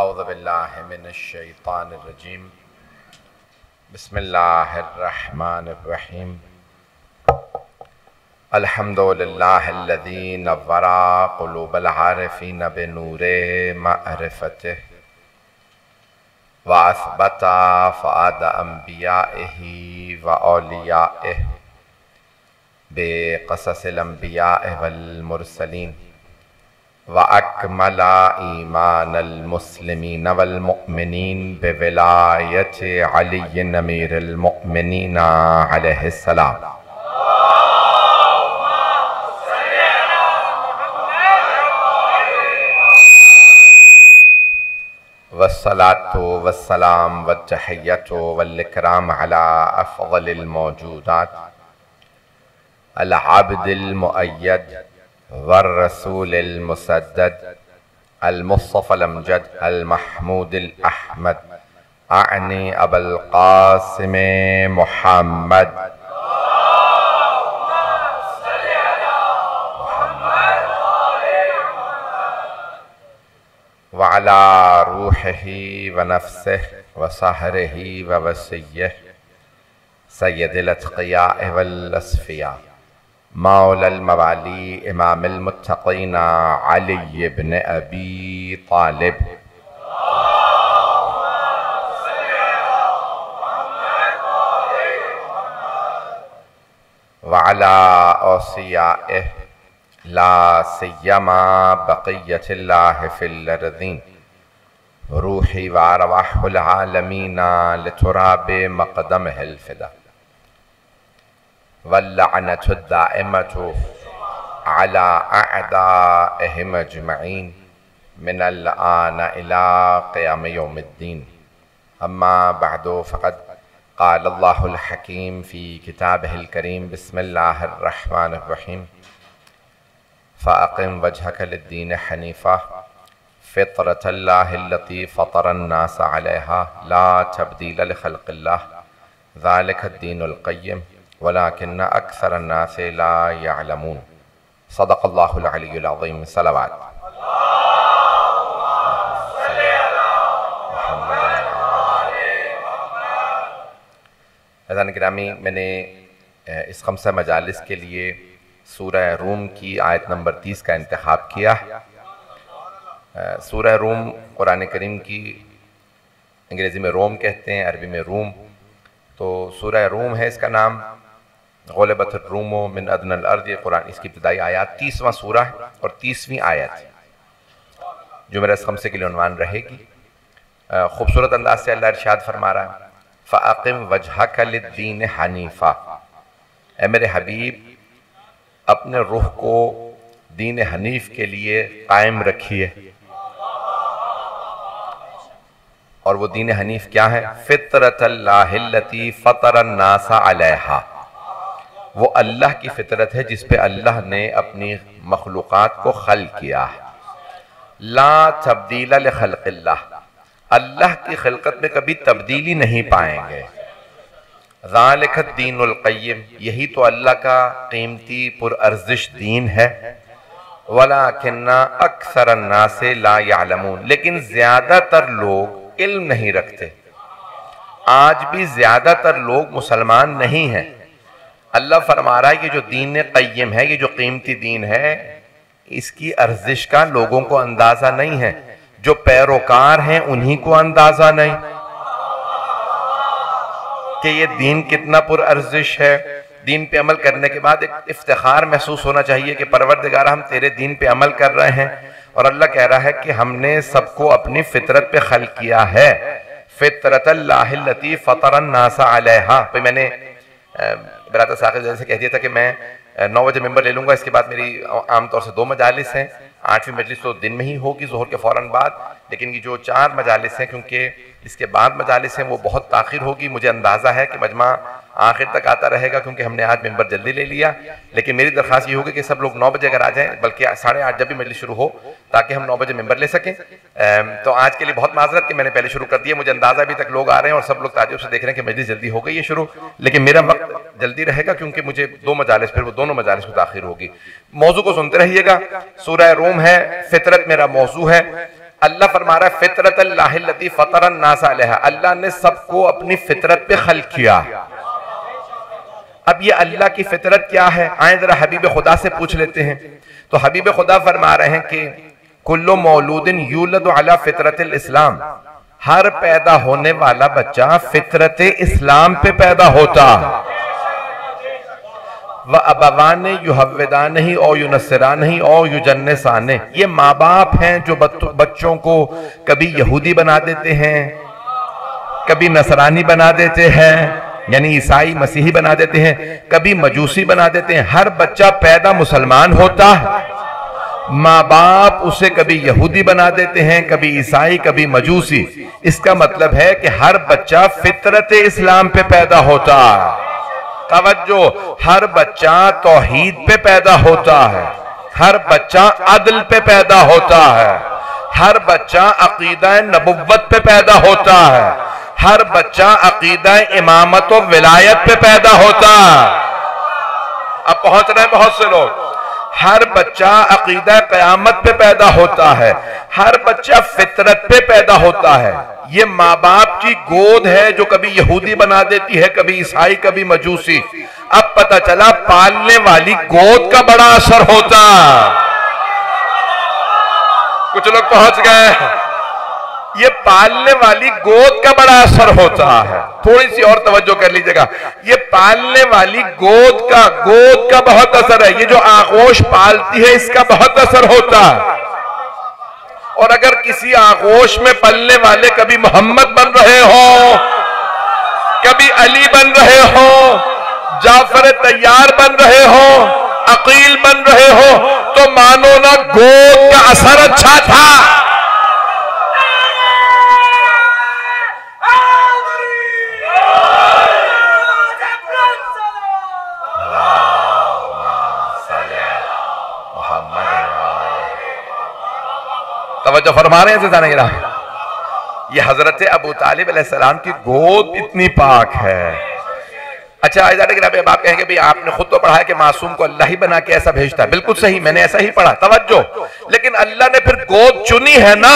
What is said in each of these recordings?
औज़ु बिल्लाहि मिनश शैतानिर रजीम। बिस्मिल्लाहिर रहमानिर रहीम। अल्हम्दुलिल्लाहिल्लज़ी नव्वरा क़ुलूबल आरिफ़ीन बिनूरे मअरिफ़तिह व असबता फ़ुआद अंबियाइही व औलियाइह बिक़ससिल अंबियाइ वल मुरसलीन व अकमला ईमानल मुस्लिमीन वल मुअमिनीन बिविलायति अलीय्यिन अमीरुल मुअमिनीन अलैहिस्सलाम। वस्सलातु वस्सलाम वत्तहिय्यतु वल इकराम अला अफ़ज़लिल मौजूदात अल आबिदिल मुअय्यद वर रसूलिल मुसद्दद अल मुस्तफ़ल अमजद अल महमूदिल अहमद आनी अबुल क़ासिम मुहम्मद व अला रूहिही व नफ्सिही व सहरिही व वसिय्यिही सय्यदिल अत्क़ियाए वल अस्फ़िया मौलल मवाली इमामिल मुत्तक़ीन अली इब्न अबी तालिब व अला औसियाइही ला सिय्यमा बक़िय्यतिल्लाहि फिल अर्ज़ीन रूही व अरवाहुल आलमीन लितुराबि मक़दमिहिल फ़िदा वल्लअनतु दाइमतु अला अअदाइहिम अजमईन मिनल आन इला क़ियाम यौमिद्दीन। अम्मा बअदु फ़क़द क़ाल अल्लाहुल हकीम फ़ी किताबिहिल करीम बिस्मिल्लाहिर रहमानिर रहीम फ़अक़िम वजहक लिद्दीन हनीफ़ा फ़ित्रतल्लाहिल्लती फ़तरन्नास अलैहा ला तब्दील लिख़ल्क़िल्लाह ज़ालिकद्दीनुल क़य्यिम वलाकिन्न अक्सरन्नासि ला यअलमून। सदक़ल्लाहुल अलियुल अज़ीम। सलावत। अज़ान गिरामी, मैंने इस खम्सा मजालिस के लिए सूरह रूम की आयत नंबर 30 का इंतखाब किया। सूरह रूम कुरान करीम की अंग्रेज़ी में रोम कहते हैं, अरबी में रूम। तो सूरह रूम है इसका नाम। ग़ुलिबतिर रूम मिन अदनल अर्ज़, ये कुरान इसकी इब्तिदाई आयत 30वां सूरा है और 30वीं आयत जो मेरा इस खम्से के लिए उन्वान रहेगी। खूबसूरत अंदाज से अल्लाह इरशाद फरमा रहा है, फ़अक़िम वजहक लिद्दीन हनीफ़ा, ए मेरे हबीब अपने रुख को दीन हनीफ के लिए कायम रखिए। और वो दीन हनीफ क्या है? फ़ित्रतल्लाहिल्लती फ़तरन्नास अलैहा, वो अल्लाह की फितरत है जिस पे अल्लाह ने अपनी मखलूक़ात को खल्क़ किया है। ला तब्दील लिख़ल्क़िल्लाह, अल्लाह की खिलकत में कभी तब्दीली नहीं पाएंगे। ज़ालिकद्दीनुल क़य्यिम, यही तो अल्लाह का कीमती पुरअर्ज़िश दीन है। वलाकिन्ना अक्सरन्नासि ला यअलमून, लेकिन ज्यादातर लोग इल्म नहीं रखते। आज भी ज्यादातर लोग मुसलमान नहीं हैं। अल्लाह फरमा रहा है कि जो दीन क़य्यिम है, ये जो कीमती दीन है, इसकी अर्जिश का लोगों को अंदाजा नहीं है। जो पैरोकार हैं उन्हीं को अंदाजा नहीं कि ये दीन कितना पुरअर्जिश है। दीन पे अमल करने के बाद एक इफ्तिखार महसूस होना चाहिए कि परवरदिगार हम तेरे दीन पे अमल कर रहे हैं। और अल्लाह कह रहा है कि हमने सबको अपनी फितरत पे खल्क़ किया है। फ़ित्रतल्लाहिल्लती फ़तरन्नास अलैहा। तो मैंने बरात साक़िब जैसे कह दिया था कि मैं 9 बजे मेंबर ले लूँगा। इसके बाद मेरी आमतौर से 2 मजालिस हैं। 8वीं मजलिस तो दिन में ही होगी ज़ोहर के फ़ौरन बाद, लेकिन ये जो 4 मजालिस हैं, क्योंकि इसके बाद मजालिस हैं वो बहुत ताख़िर होगी। मुझे अंदाज़ा है कि मजमा आखिर तक आता रहेगा क्योंकि हमने आज मेंबर जल्दी ले लिया। लेकिन मेरी दरख्वास्त ये होगी कि सब लोग 9 बजे अगर आ जाएँ, बल्कि 8:30 जब भी मजलिस शुरू हो, ताकि हम 9 बजे मेंबर ले सकें। तो आज के लिए बहुत माजरत कि मैंने पहले शुरू कर दिया। मुझे अंदाज़ा अभी तक लोग आ रहे हैं और सब लोग ताज्जुब से देख रहे हैं कि मजलिस जल्दी हो गई है शुरू, लेकिन मेरा वक्त जल्दी रहेगा क्योंकि मुझे 2 मजालिस, फिर वो दोनों मजालिस में ताख़िर होगी। मौजू को सुनते रहिएगा। सूरह रूम है, फितरत मेरा मौजू है। अल्लाह फरमा रहा है फितरतल्लाहिल्लती फतरन्नास अलैहा, अल्लाह ने सबको अपनी फितरत पे खल्क किया। अब ये अल्लाह की फितरत क्या है, आए जरा हबीब खुदा से पूछ लेते हैं। तो हबीब खुदा फरमा रहे हैं कि कुल्लु मौलूदिन यूलदु अला फितरतिल इस्लाम, हर पैदा होने वाला बच्चा फितरत इस्लाम पे पैदा होता। व अबवाने युहव्विदाने ही और युनस्सिराने ही और युजन्निसाने, ये माँ बाप हैं जो बच्चों को कभी यहूदी बना देते हैं, कभी नसरानी बना देते हैं, यानी ईसाई मसीही बना देते हैं, कभी मजूसी बना देते हैं। हर बच्चा पैदा मुसलमान होता है, माँ बाप उसे कभी यहूदी बना देते हैं, कभी ईसाई, कभी मजूसी। इसका मतलब है कि हर बच्चा फितरत इस्लाम पे पैदा होता है। तवज्जो, हर बच्चा तौहीद पे पैदा होता है, हर बच्चा अदल पे पैदा होता है, हर बच्चा अकीदा नबुव्वत पे पैदा होता है, हर बच्चा अकीदा इमामत और विलायत पे पैदा होता है। अब पहुंच रहे हैं बहुत से लोग। हर बच्चा अकीदा क़यामत पे पैदा होता है, हर बच्चा फितरत पे पैदा होता है। ये माँ बाप की गोद है जो कभी यहूदी बना देती है, कभी ईसाई, कभी मजूसी। अब पता चला पालने वाली गोद का बड़ा असर होता। कुछ लोग पहुंच गए। ये पालने वाली गोद का बड़ा असर होता है। थोड़ी सी और तवज्जो कर लीजिएगा, ये पालने वाली गोद का बहुत असर है। ये जो आगोश पालती है इसका बहुत असर होता है। और अगर किसी आगोश में पलने वाले कभी मोहम्मद बन रहे हो, कभी अली बन रहे हो, जाफर तैयार बन रहे हो, अकील बन रहे हो, तो मानो ना गोद का असर अच्छा था। तवज्जो फरमा रहे हैं। ये हजरत अबू तालिब अलैहिस्सलाम की गोद इतनी पाक है। अच्छा अब आप कहेंगे भाई आपने खुद तो पढ़ा है कि मासूम को अल्लाह ही बना के ऐसा भेजता है। बिल्कुल सही, मैंने ऐसा ही पढ़ा। तवज्जो, लेकिन अल्लाह ने फिर गोद चुनी है ना,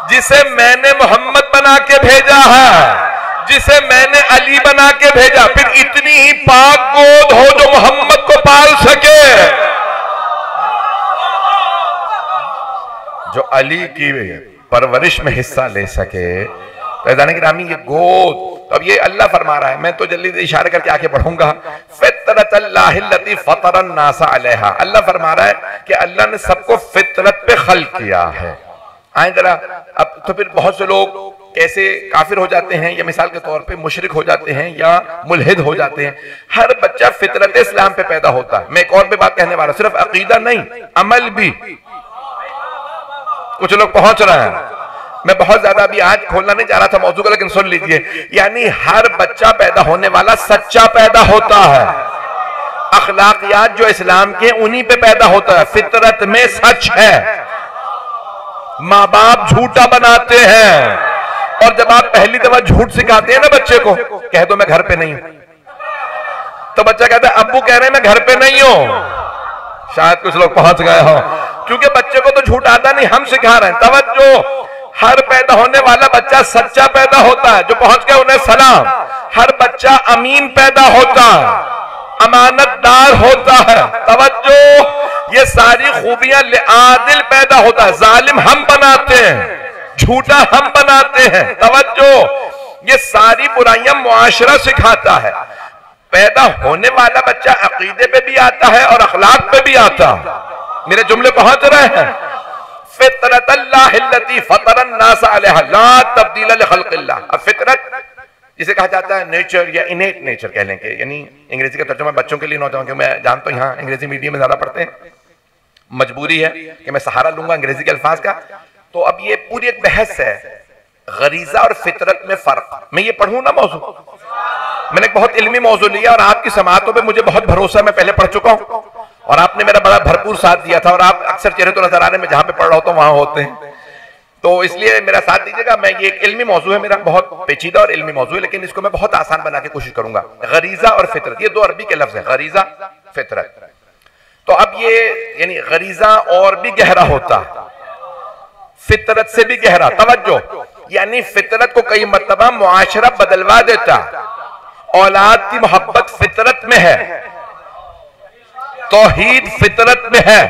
जिसे मैंने मोहम्मद बना के भेजा है, जिसे मैंने अली बना के भेजा। फिर इतनी ही पाक गोद हो जो मोहम्मद को पाल सके, जो अली की परवरिश में हिस्सा ले सके। तो ग्रामी ये गोद, तो अब ये अल्लाह फरमा रहा है, मैं तो जल्दी इशारे करके आके पढ़ूंगा। फितरतल्लाहिल्लती फतरन्नास अलैहा, अल्लाह फरमा रहा है कि अल्लाह ने सबको फितरत पे खल्क किया है। आए जरा अब, तो फिर बहुत से लोग कैसे काफिर हो जाते हैं, या मिसाल के तौर पे मुशरिक हो जाते हैं, या मुल्हिद हो जाते हैं। हर बच्चा फितरत इस्लाम पे पैदा होता है। मैं एक और भी बात कहने वाला, सिर्फ अकीदा नहीं, अमल भी। कुछ लोग पहुंच रहे हैं। मैं बहुत ज्यादा अभी आज खोलना नहीं चाह रहा था मौजू को, लेकिन सुन लीजिए। यानी हर बच्चा पैदा होने वाला सच्चा पैदा होता है। अखलाकियात जो इस्लाम के उन्हीं पे पैदा होता है। फितरत में सच है। माँ बाप झूठा बनाते हैं, और जब आप पहली दफा झूठ सिखाते हैं ना बच्चे को, कह दो मैं घर पे नहीं हूं, तो बच्चा कहता है अब्बू कह रहे हैं मैं घर पे नहीं हूं। शायद कुछ लोग पहुंच गए हो, क्योंकि बच्चे को तो झूठ आता नहीं, हम सिखा रहे हैं। तवज्जो, हर पैदा होने वाला बच्चा सच्चा पैदा होता है। जो पहुंच गए उन्हें सलाम। हर बच्चा अमीन पैदा होता है, अमानतदार होता है। तवज्जो, ये सारी खूबियां आदिल पैदा होता है। जालिम हम बनाते हैं, झूठा हम बनाते हैं। तवज्जो, ये सारी बुराइयां मुआशरा सिखाता है। पैदा होने वाला बच्चा अकीदे पे भी आता है और अखलाक पे भी आता है। मेरे जुमले पहुंच रहे हैं। फितरतल्लाहिल्लती फतरन्नास अलैहा ला तब्दील लिखल्किल्लाह। अब फितरत जिसे कहा जाता है नेचर या इनेट नेचर कह लेंगे, यानी अंग्रेजी का तर्जुमा बच्चों के लिए नौजवान, क्योंकि मैं जानता हूं यहाँ अंग्रेजी मीडियम में ज्यादा पढ़ते हैं, मजबूरी है कि मैं सहारा लूंगा अंग्रेजी के अल्फाज का। तो अब ये पूरी एक बहस है, गरीजा और फितरत में फर्क। मैं ये पढ़ूं ना मौजू, मैंने एक बहुत इल्मी मौजू लिया और आपकी समातों पे मुझे बहुत भरोसा, मैं पहले पढ़ चुका हूं और आपने मेरा बड़ा भरपूर साथ दिया था। और आप अक्सर चेहरे तो नजर आ रहे हैं, मैं जहां पे पढ़ रहा होता हूं वहां होते हैं, तो इसलिए मेरा साथ दीजिएगा। मैं ये एक इल्मी मौजू है मेरा, बहुत पेचीदा और इल्मी मौजू है, लेकिन इसको मैं बहुत आसान बना के कोशिश करूंगा। गरीजा और फितरत, ये दो अरबी के लफ्ज है, गरीजा फितरत। तो अब ये यानी गरीजा और भी गहरा होता है। फितरत से भी गहरा। तवज्जो, यानी फितरत को कई मर्तबा मुआशरा बदलवा देता। औलाद की मोहब्बत फितरत में है, तौहीद फितरत में है,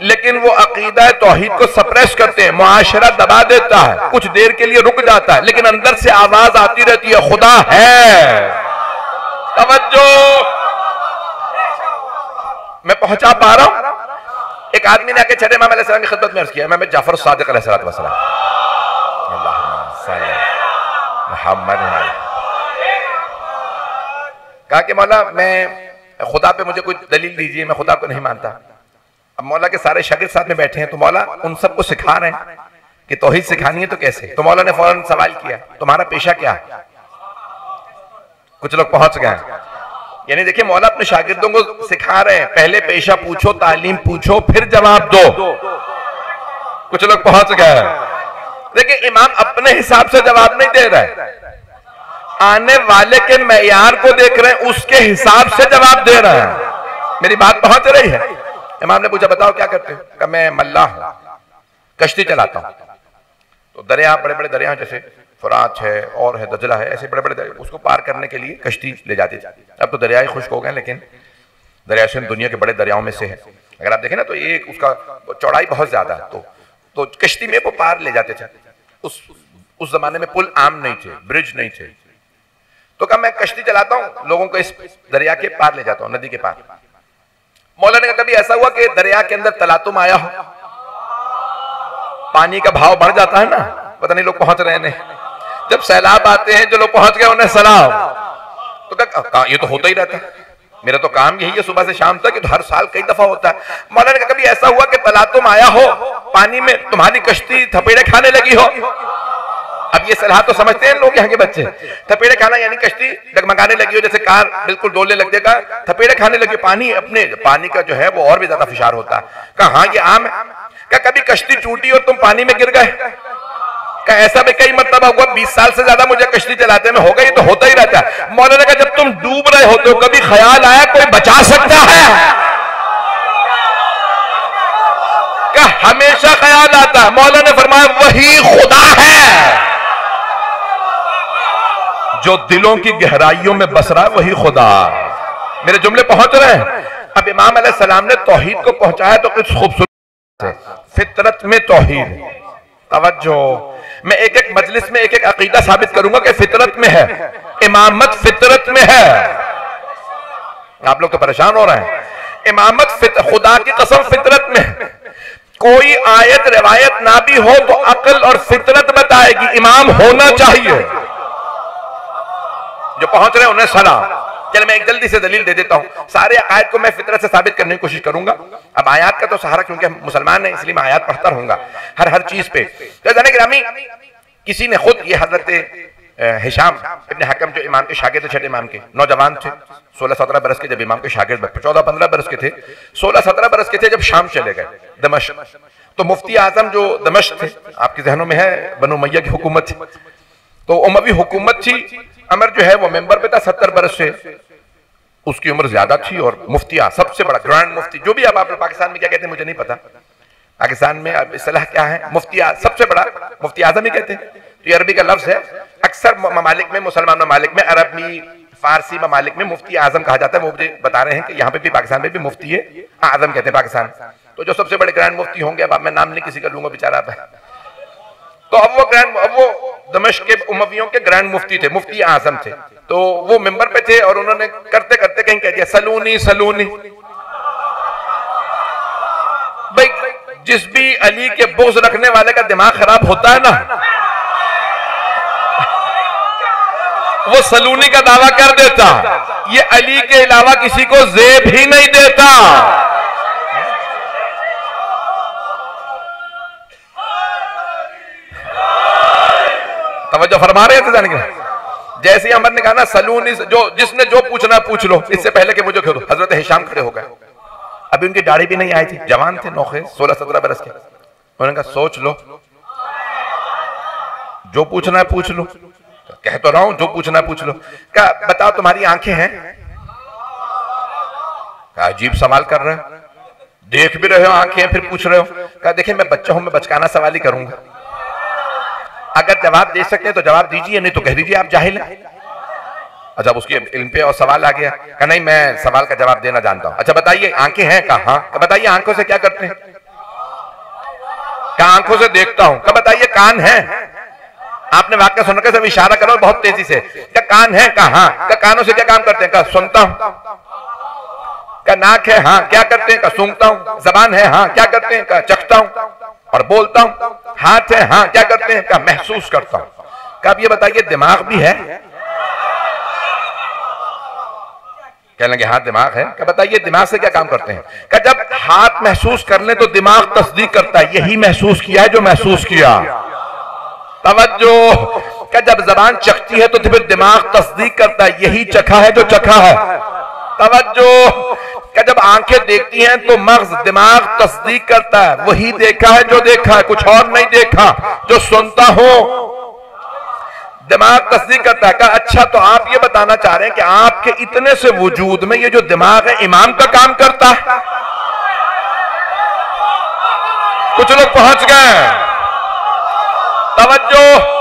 लेकिन वो अकीदा तौहीद को सप्रेस करते हैं, मुआशरा दबा देता है, कुछ देर के लिए रुक जाता है, लेकिन अंदर से आवाज आती रहती है, खुदा है। तवज्जो, मैं पहुंचा पा रहा हूं? एक आदमी ने आके छठे इमाम अलैहिस्सलाम की खिदमत में अर्ज किया, इमाम जाफर सादिक अलैहिस्सलाम, कहा कि मौला मैं खुदा पे मुझे कोई दलील दीजिए, मैं खुदा को नहीं मानता। अब मौला के सारे शागिर्द साथ में बैठे हैं, तो मौला उन सबको सिखा रहे हैं कि तौहीद सिखानी है तो कैसे। तो मौला ने फौरन सवाल किया, तुम्हारा पेशा क्या है? कुछ लोग पहुंच गए, यानी देखिए मौला अपने शागिर्दों को सिखा रहे हैं, पहले पेशा पूछो, तालीम पूछो, फिर जवाब दो। कुछ लोग पहुंच गए। देखिए इमाम अपने हिसाब से जवाब नहीं दे रहे, आने वाले के मेयार को देख रहे हैं, उसके हिसाब से जवाब दे रहे हैं। मेरी बात पहुंच रही है? इमाम ने पूछा, बताओ क्या करते हो? कहा मैं मल्लाह हूं, कश्ती चलाता हूं। तो दरिया, बड़े बड़े दरिया जैसे फुरात है और है दजला है, ऐसे बड़े बड़े दरिया, उसको पार करने के लिए कश्ती ले जाती थी। अब तो दरिया ही खुश्क हो गए, लेकिन दरिया से दुनिया के बड़े दरियाओं में से है। अगर आप देखें ना तो एक उसका चौड़ाई बहुत ज्यादा है, तो कश्ती में वो पार ले जाते थे। उस जमाने में पुल आम नहीं थे, ब्रिज नहीं थे। तो कहा मैं कश्ती चलाता हूं, लोगों को इस दरिया के पार ले जाता हूं, नदी के पार। मौलाना ने कहा कभी ऐसा हुआ कि दरिया के अंदर तलातुम आया हो, पानी का भाव बढ़ जाता है ना, पता नहीं लोग पहुंच रहे हैं, जब सैलाब आते हैं जो लोग पहुंच गए उन्हें सलाम। तो कहा ये तो होता ही रहता है, मेरा तो काम यही है सुबह से शाम तक, तो हर साल कई दफा होता है। मौलाना ने कहा कभी ऐसा हुआ कि तलातुम आया हो पानी में, तुम्हारी कश्ती थपेड़े खाने लगी हो? अब ये सलाह तो समझते हैं लोग यहाँ के बच्चे, थपेड़े खाना यानी कश्ती डगमगाने लगी हो, जैसे कार बिल्कुल डोलने लग जाएगा, थपेड़े खाने लगी, पानी का जो है वो और भी ज्यादा फिशार होता है। कहा हाँ ये आम है। क्या कभी कश्ती टूटी और तुम पानी में गिर गए? क्या ऐसा भी कई मरतबा हुआ? 20 साल से ज्यादा मुझे कश्ती चलाते में होगा, ये तो होता ही रहता है। मौलाना का जब तुम डूब रहे होते हो कभी ख्याल आया कोई बचा सकता है? क्या हमेशा ख्याल आता है? मौलाना ने फरमाया वही खुदा है जो दिलों की गहराइयों में बस रहा है, वही खुदा। मेरे जुमले पहुंच रहे हैं? अब इमाम अलैहिस्सलाम ने तौहीद को पहुंचाया तो कुछ खूबसूरत है, फितरत में तौहीद। तवज्जो, मैं एक एक मजलिस में एक एक अकीदा साबित करूंगा कि फितरत में है, इमामत फितरत में है। आप लोग तो परेशान हो रहे हैं। इमामत खुदा की कसम फितरत में है। कोई आयत रिवायत ना भी हो तो अक्ल और फितरत बताएगी इमाम होना चाहिए। जो पहुंच रहे हैं उन्हें सलाम। चलिए मैं एक जल्दी से दलील दे देता हूं, सारे आयत को मैं फितरत से साबित करने की कोशिश करूंगा। अब आयत का तो सहारा, क्योंकि हम मुसलमान हैं इसलिए मैं आयत पढ़ता रहूंगा हर चीज पे। तो जाने गिरामी, किसी ने खुद, ये हजरत हिशाम इब्न हकम जो इमाम के शागिर्द, छठे इमाम के नौजवान थे, 16-17 बरस के, जब इमाम के शागिर्द 14-15 बरस के थे, 16-17 बरस के थे जब शाम चले गए दमिश्क। तो मुफ्ती आजम जो दमिश्क थे, आपके जहनों में है, बनु उमय्या की हुकूमत थी, तो उमवी हुकूमत थी। अमर जो है वो मेंबर पे था 70 बरस से, उसकी उम्र ज्यादा थी। और मुफ्ती सबसे बड़ा ग्रैंड मुफ्ती, जो भी अब आप पाकिस्तान में क्या कहते हैं मुझे नहीं पता, पाकिस्तान में अब इस्लाह क्या है, मुफ्ती सबसे बड़ा मुफ्ती आजम ही कहते हैं। तो ये अरबी का लफ्ज है। अक्सर ममालिक में, मुसलमान ममालिक में, अरबी फारसी ममालिक में मुफ्ती आजम कहा जाता है। वो मुझे बता रहे हैं कि यहाँ पे भी पाकिस्तान में भी मुफ्ती आजम कहते हैं पाकिस्तान। तो जो सबसे बड़े ग्रैंड मुफ्ती होंगे, अब मैं नाम नहीं किसी का लूंगा बेचारा, तो अब वो दमिश्क के उमवियों के ग्रैंड मुफ्ती थे, मुफ्ती आजम थे। तो वो मिंबर पे थे और उन्होंने करते करते कहीं कह दिया सलूनी सलूनी। भाई जिस भी अली के बुग़्ज़ रखने वाले का दिमाग खराब होता है ना, वो सलूनी का दावा कर देता। ये अली के अलावा किसी को ज़ेब ही नहीं देता। तवज्जो फरमा रहे थे जाने के। जैसे ही अमर ने कहा ना सलूनी, जो जिसने जो पूछना पूछ लो, इससे पहले कि मुझे कहो, हजरत हिशाम खड़े हो गए। अभी उनकी दाढ़ी भी नहीं आई थी, जवान थे, नौखे 16-17 बरस के। उन्होंने कहा सोच लो, जो पूछना है पूछ लो। कह तो रहा हूं जो पूछना है पूछ लो। क्या बताओ तुम्हारी आंखें हैं? क्या अजीब सवाल कर रहे हैं, देख भी रहे हो आंखें, फिर पूछ रहे हो। कहा देखिए मैं बच्चा हूं, मैं बचकाना सवाल ही करूंगा। अगर जवाब दे सकते हैं तो जवाब दीजिए, नहीं तो कह दीजिए आप जाहिल हैं। अच्छा उसके इल्म पे और सवाल आ गया, कहा नहीं मैं सवाल का जवाब देना जानता हूं। अच्छा बताइए आंखें हैं? कहा हाँ। बताइए आंखों से क्या करते हैं? कहा आंखों से देखता हूं। कहा बताइए कान है? आपने वाक्य सुनकर सब इशारा करो बहुत तेजी से। क्या कान है? कहा हाँ। क्या कानों से क्या काम करते हैं? कहा सुनता हूं। क्या नाक है? हाँ। क्या करते हैं? कहा सूंघता हूं। जबान है? हाँ। क्या करते हैं? कहा चखता हूं और बोलता हूं। हाथ है? हाँ। क्या करते हैं? कहा महसूस करता हूं। कहा अब ये बताइए दिमाग भी है? कहने लगे हाँ दिमाग है। क्या बताइए दिमाग से क्या काम करते हैं? क्या जब हाथ महसूस कर ले तो दिमाग तस्दीक करता है यही महसूस किया है जो महसूस किया। तवज्जो। क्या जब जबान चखती है तो फिर दिमाग तस्दीक करता है यही चखा है जो चखा है। तवज्जो। क्या जब आंखें देखती हैं तो मगज दिमाग तस्दीक करता है वही देखा है जो देखा है, कुछ और नहीं देखा। जो सुनता हो दिमाग तस्दीक करता है। कहा अच्छा तो आप ये बताना चाह रहे हैं कि आपके इतने से वजूद में ये जो दिमाग है इमाम का काम करता है? कुछ लोग पहुंच गए। तवज्जो।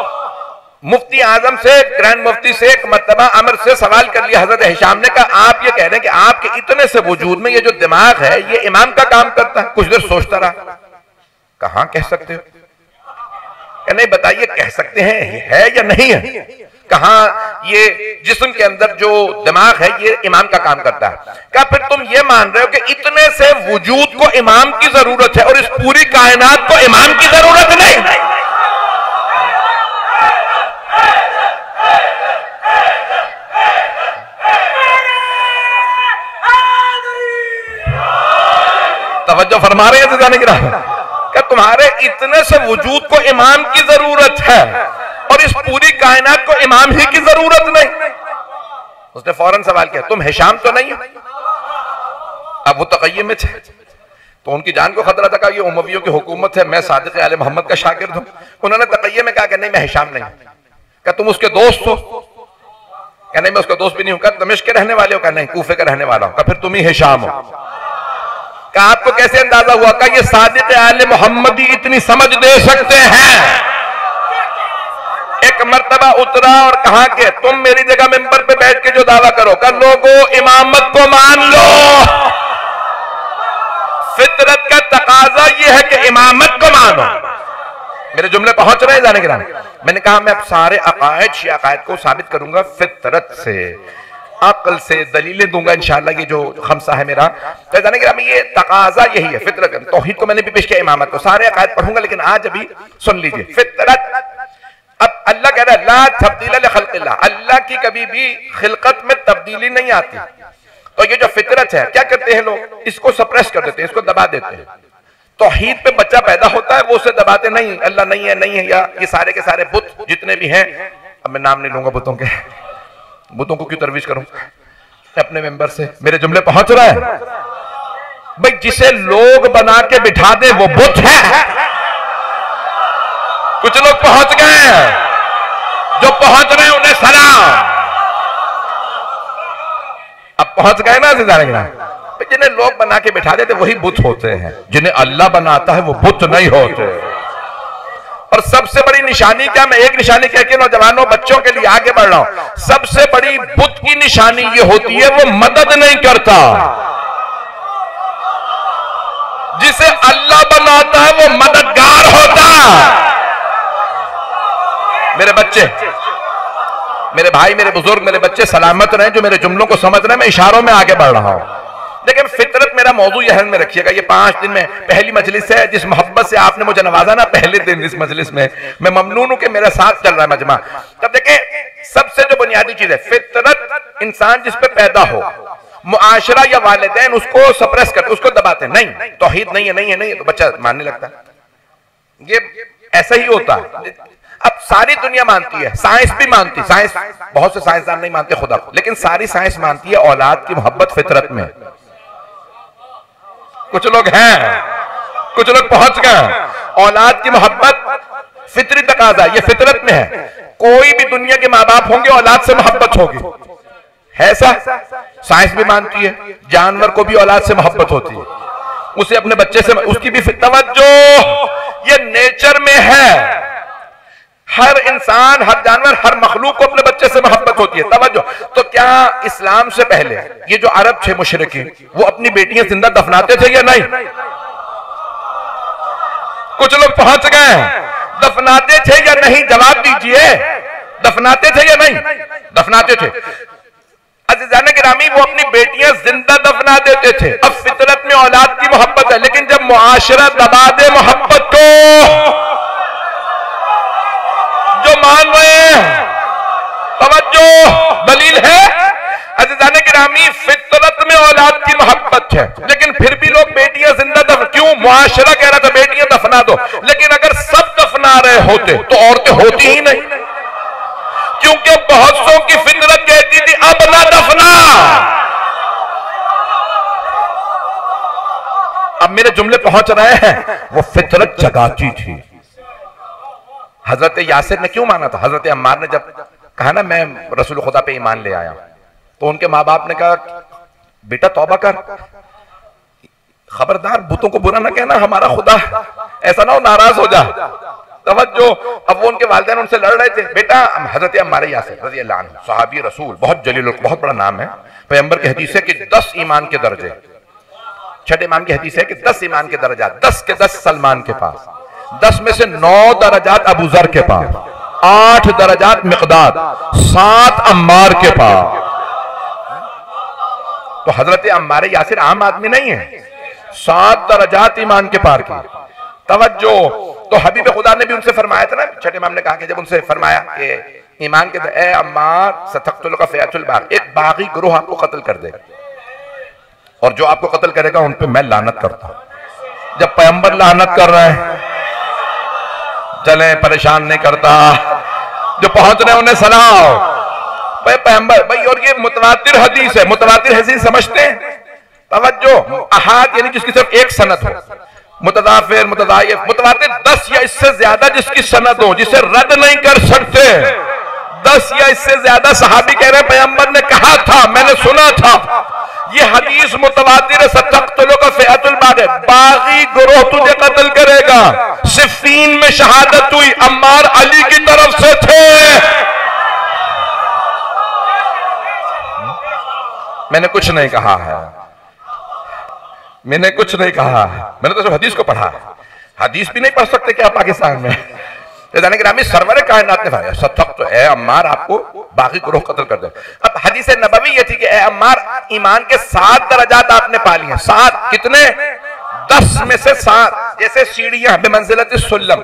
मुफ्ती आजम से, ग्रैंड मुफ्ती से एक मर्तबा अमर से सवाल कर लिया हजरत हिशाम ने। कहा आप ये कह रहे हैं कि आपके इतने से वजूद में ये जो दिमाग है ये इमाम का काम करता है? कुछ देर सोचता रहा। कहा कह सकते हो? नहीं बताइए कह सकते हैं है या नहीं है? कहा ये जिस्म के अंदर जो दिमाग है ये इमाम का काम करता है। क्या फिर तुम ये मान रहे हो कि इतने से वजूद को इमाम की जरूरत है और इस पूरी कायनात को इमाम की जरूरत नहीं? तवज्जो फरमा रहे हैं जाने गिरा। तुम्हारे इतने से वजूद को इमाम की जरूरत है और इस पूरी कायनात को इमाम ही की जरूरत नहीं। उसने फौरन सवाल किया तुम हिशाम तो नहीं हो? अब वो तकय्ये में थे तो उनकी जान को खतरा था। ये उमवियों की हुकूमत है, मैं सादिक आले मोहम्मद का शागिर्द हूं। उन्होंने तकय्ये में कहा कि नहीं मैं हिशाम नहीं। क्या तुम उसके दोस्त हो? क्या नहीं मैं उसका दोस्त भी नहीं हूं। क्या दमिश्क के रहने वाले हो? क्या नहीं कूफे का रहने वाला हूं। क्या फिर तुम ही हिशाम हो? आपको कैसे अंदाजा हुआ? का ये सादिक आले मोहम्मदी इतनी समझ दे सकते हैं? एक मर्तबा उतरा और कहा कि तुम मेरी जगह मिंबर पे बैठ के जो दावा करो कर लोगो इमामत को मान लो। फितरत का तकाजा ये है कि इमामत को मानो। मेरे जुमले पहुंच रहे हैं जाने के नाम? मैंने कहा मैं अब सारे अकायद शिया अकायद को साबित करूंगा फितरत से, अक्ल से दलीलें दूंगा इंशाअल्लाह। ये जो खमसा है मेरा तो जाने के ये तकाजा यही है फितरत। तौहीद को मैंने भी पेश किया, इमामत को, सारे अकायद पढ़ूंगा लेकिन आज अभी सुन लीजिए फितरत। अब अल्लाह कह रहा है ला तब्दीला लिखल्किल्लाह, अल्लाह की कभी भी खिलकत में तब्दीली नहीं आती। तो ये जो फितरत है क्या करते हैं लोग? इसको सप्रेस कर देते हैं, इसको दबा देते हैं। तौहीद पे बच्चा पैदा होता है वो उसे दबाते नहीं, अल्लाह नहीं है नहीं है, या ये सारे के सारे बुत जितने भी हैं, अब मैं नाम नहीं लूंगा बुतों के, बुतों को क्यों तरवीज करूं अपने मेंबर से। मेरे जुमले पहुंच रहा है भाई? जिसे लोग बना के बिठा दे वो बुत है। कुछ लोग पहुंच गए हैं, जो पहुंच रहे हैं उन्हें सलाम। अब पहुंच गए ना जिन्हें लोग बना के बिठा देते वही बुत होते हैं, जिन्हें अल्लाह बनाता है वो बुत नहीं होते। और सबसे बड़ी निशानी क्या, मैं एक निशानी कह के नौजवानों बच्चों के लिए आगे बढ़ रहा हूं, सबसे बड़ी बुत की निशानी ये होती है वो मदद नहीं करता। जिसे अल्लाह बनाता है वो मददगार होता। मेरे बच्चे, मेरे भाई, मेरे बुजुर्ग, मेरे बच्चे सलामत रहे जो मेरे जुमलों को समझ रहे हैं। मैं इशारों में आगे बढ़ रहा हूं। लेकिन फितरत मेरा मौजूद ध्यान में रखिएगा। ये 5 दिन में पहली मजलिस है, जिस मोहब्बत से आपने मुझे नवाजा ना पहले दिन इस मजलिस में, मैं ममनून हूं कि मेरा साथ चल रहा है मजमा। तब देखें सबसे जो बुनियादी चीज है फितरत, इंसान जिस पे पैदा हो, मुआशरा या वालिदैन उसको सप्रेस करते, उसको दबाते नहीं, तौहीद नहीं है नहीं है नहीं है, तो बच्चा मानने लगता है। ये ऐसा ही होता है। अब सारी दुनिया मानती है, साइंस भी मानती, साइंस बहुत से साइंसदान नहीं मानते खुदा को, लेकिन सारी साइंस मानती है औलाद की मोहब्बत फितरत में। कुछ लोग हैं, कुछ लोग पहुंच गए। औलाद की मोहब्बत फितरी तकाजा, ये फितरत में है। कोई भी दुनिया के माँ बाप होंगे औलाद से मोहब्बत होगी, है ऐसा? साइंस भी मानती है जानवर को भी औलाद से मोहब्बत होती है। उसे अपने बच्चे से, उसकी भी तवज्जो, ये नेचर में है। हर इंसान, हर जानवर, हर मखलूक को अपने बच्चे से मोहब्बत होती है, तवज्जो। तो क्या इस्लाम से पहले ये जो अरब थे मुशरिकीन, वो अपनी बेटियां जिंदा दफनाते थे या नहीं? कुछ लोग पहुंच गए, दफनाते थे या नहीं? जवाब दीजिए, दफनाते थे या नहीं? दफनाते थे। अज़ीज़ान गिरामी, वो अपनी बेटियां जिंदा दफना देते थे। अब फितरत में औलाद की मोहब्बत है, लेकिन जब मुआशरा दबा दे मोहब्बत को, जो मान रहे हैं, तवज्जो, दलील है। अज़ीज़ान गिरामी, फितरत में औलाद की मोहब्बत है, लेकिन फिर भी लोग बेटियां जिंदा क्यों? मुआशरा कह रहा था बेटियां दफना दो, लेकिन अगर सब दफना रहे होते तो औरतें होती ही नहीं, क्योंकि बहुत सौ की फितरत कहती थी अब ना दफना। अब मेरे जुमले पहुंच रहे हैं, वो फितरत जगाती थी। हजरत यासिर ने क्यों माना था? हजरत अम्मार ने जब कहा ना मैं रसूल खुदा पे ईमान ले आया, तो उनके माँ बाप ने कहा बेटा तौबा कर, खबरदार बुतों को बुरा ना कहना, हमारा खुदा ऐसा ना हो नाराज हो जा। तवज्जो। अब वो उनके वालिदैन उनसे लड़ रहे थे, बेटा हजरत अम्मार यासिर रज़ी अल्लाह अन्हु सहाबी रसूल, बहुत जलील, बहुत बड़ा नाम है। पैगंबर की हदीस है कि 10 ईमान के दर्जे, छठे इमाम की हदीस है कि 10 ईमान के दर्जात, 10 के 10 सलमान के पास, 10 में से 9 दर्जात अबू जर के पास, 8 दर्जात मिक़दाद, 7 अम्मार के पास। तो हजरत अम्मार यासिर आम आदमी नहीं है, 7 दर्जात ईमान के पार की। तवज्जो। तो हबीब खुदा ने भी उनसे फरमाया था ना, छठे इमाम ने कहा कि जब उनसे फरमाया कि ईमान के ए अम्मार सतक़्तुलका फ़िअतुल बाग़, एक बागी ग्रोह आपको कत्ल कर देगा, और जो आपको कत्ल करेगा उन पे मैं लानत करता हूं। जब पैगंबर लानत कर रहे हैं, चले परेशान नहीं करता, जो पहुंच रहे उन्हें सलाओ भाई पैगंबर भाई। और ये मुतवातिर हदीस है, मुतवातिर हदीस समझते हैं? तवज्जो। अहाद यानी जिसकी सिर्फ एक सनद हो, मुतदाफिर, मुतदाइफ, मुतवातिर 10 या इससे ज्यादा जिसकी सनद हो, जिसे रद्द नहीं कर सकते। 10 या इससे ज्यादा सहाबी कह रहे हैं पैगंबर ने कहा था, मैंने सुना था। ये हदीस मुतवातिर है, सतक़्तुलका फ़िअतुल बाग़, बागी ग्रोह तुझे कत्ल करेगा। सिफ़ीन में शहादत हुई, अम्मार अली की तरफ से थे। मैंने कुछ नहीं कहा है, मैंने कुछ नहीं कहा है, मैंने तो सिर्फ हदीस को पढ़ा है। हदीस भी नहीं पढ़ सकते क्या पाकिस्तान में? गिरामी सरवर कायनात ने फरमाया सतक़्त ए अम्मार आपको बाकी ग्रोह कत्ल कर दे। अब हदीस नबवी ये थी कि ए अम्मार ईमान के 7 दर्जात आपने पा लिए। 7 कितने? 10 में से 7। जैसे सीढ़ियां बेमंजिलत सुल्लम,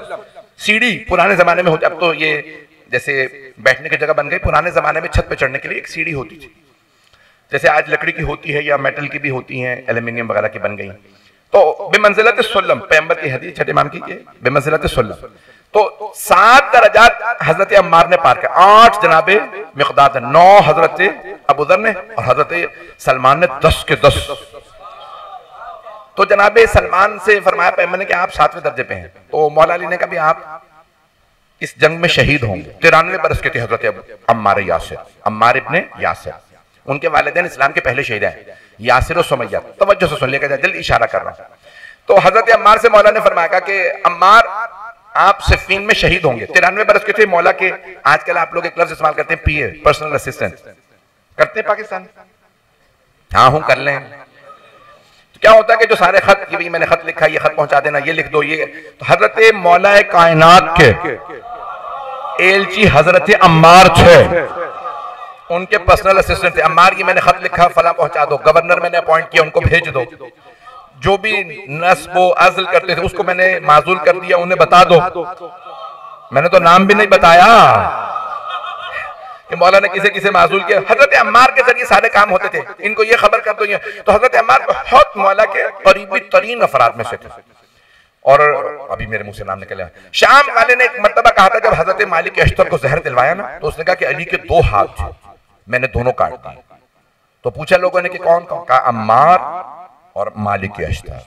सीढ़ी पुराने जमाने में होती, अब तो ये जैसे बैठने की जगह बन गई, पुराने जमाने में छत पे चढ़ने के लिए एक सीढ़ी होती थी, जैसे आज लकड़ी की होती है या मेटल की भी होती हैं, एल्यूमिनियम वगैरह की बन गई। तो बेमंजिलत सुल्लम, पैगंबर की हदीस छठे इमाम की बेमंजिलत सुल्लम। तो 7 दर्जात हजरत अम्मार ने पार किया, 8 जनाबे मिक़दाद, 9 हजरत अबू ज़र ने, और हजरत सलमान ने 10 के 10। तो जनाबे सलमान से फरमाया पैगंबर ने कि आप 7वें दर्जे पे हैं। तो मौला अली ने कहा भी आप इस जंग में शहीद होंगे। 93 बरस के थे हजरत अम्मार यासिर, अम्मार इब्ने यासिर। उनके वालिदैन इस्लाम के पहले शहीद हैं, यासिर और सुमैया। तवज्जो से सुन लेगा, जल्दी इशारा कर रहा हूं। तो हजरत अम्मार से मौला ने फरमाया कि अम्मार आप सिफ़ीन में शहीद होंगे। 93 बरस के थे मौला के। आजकल आप लोग एक लफ्ज इस्तेमाल करते हैं पीए, पर्सनल असिस्टेंट करते हैं पाकिस्तान। हाँ हूं, कर लें। तो क्या होता है कि जो सारे खत, ये भी मैंने खत लिखा, ये खत पहुंचा देना, ये लिख दो, ये। तो हजरत मौला कायनात के एलची हजरत अम्मार थे, उनके पर्सनल असिस्टेंट थे। अम्मार की मैंने खत लिखा, फला पहुंचा दो, गवर्नर मैंने अपॉइंट किया, उनको भेज दो। जो भी नस्बो अज़ल करते थे उसको मैंने माजूल कर दिया, उन्हें बता दो। मैंने तो नाम भी नहीं बताया कि मौला ने किसे किसे माजूल किया। हजरत अम्मार के जरिए सारे काम होते थे, इनको ये खबर कर दो ये। तो हजरत अम्मार बहुत मौला के करीबी तरीन अफराद में से थे। और अभी मेरे मुंह से नाम निकला, शाम वाले ने एक मर्तबा कहा था जब हजरत मालिक अश्तर को जहर दिलवाया ना, तो उसने कहा कि अली के 2 हाथ थे, मैंने दोनों काट दिए। तो पूछा लोगों ने कि कौन कौन? कहा अम्मार और मालिक अश्तर,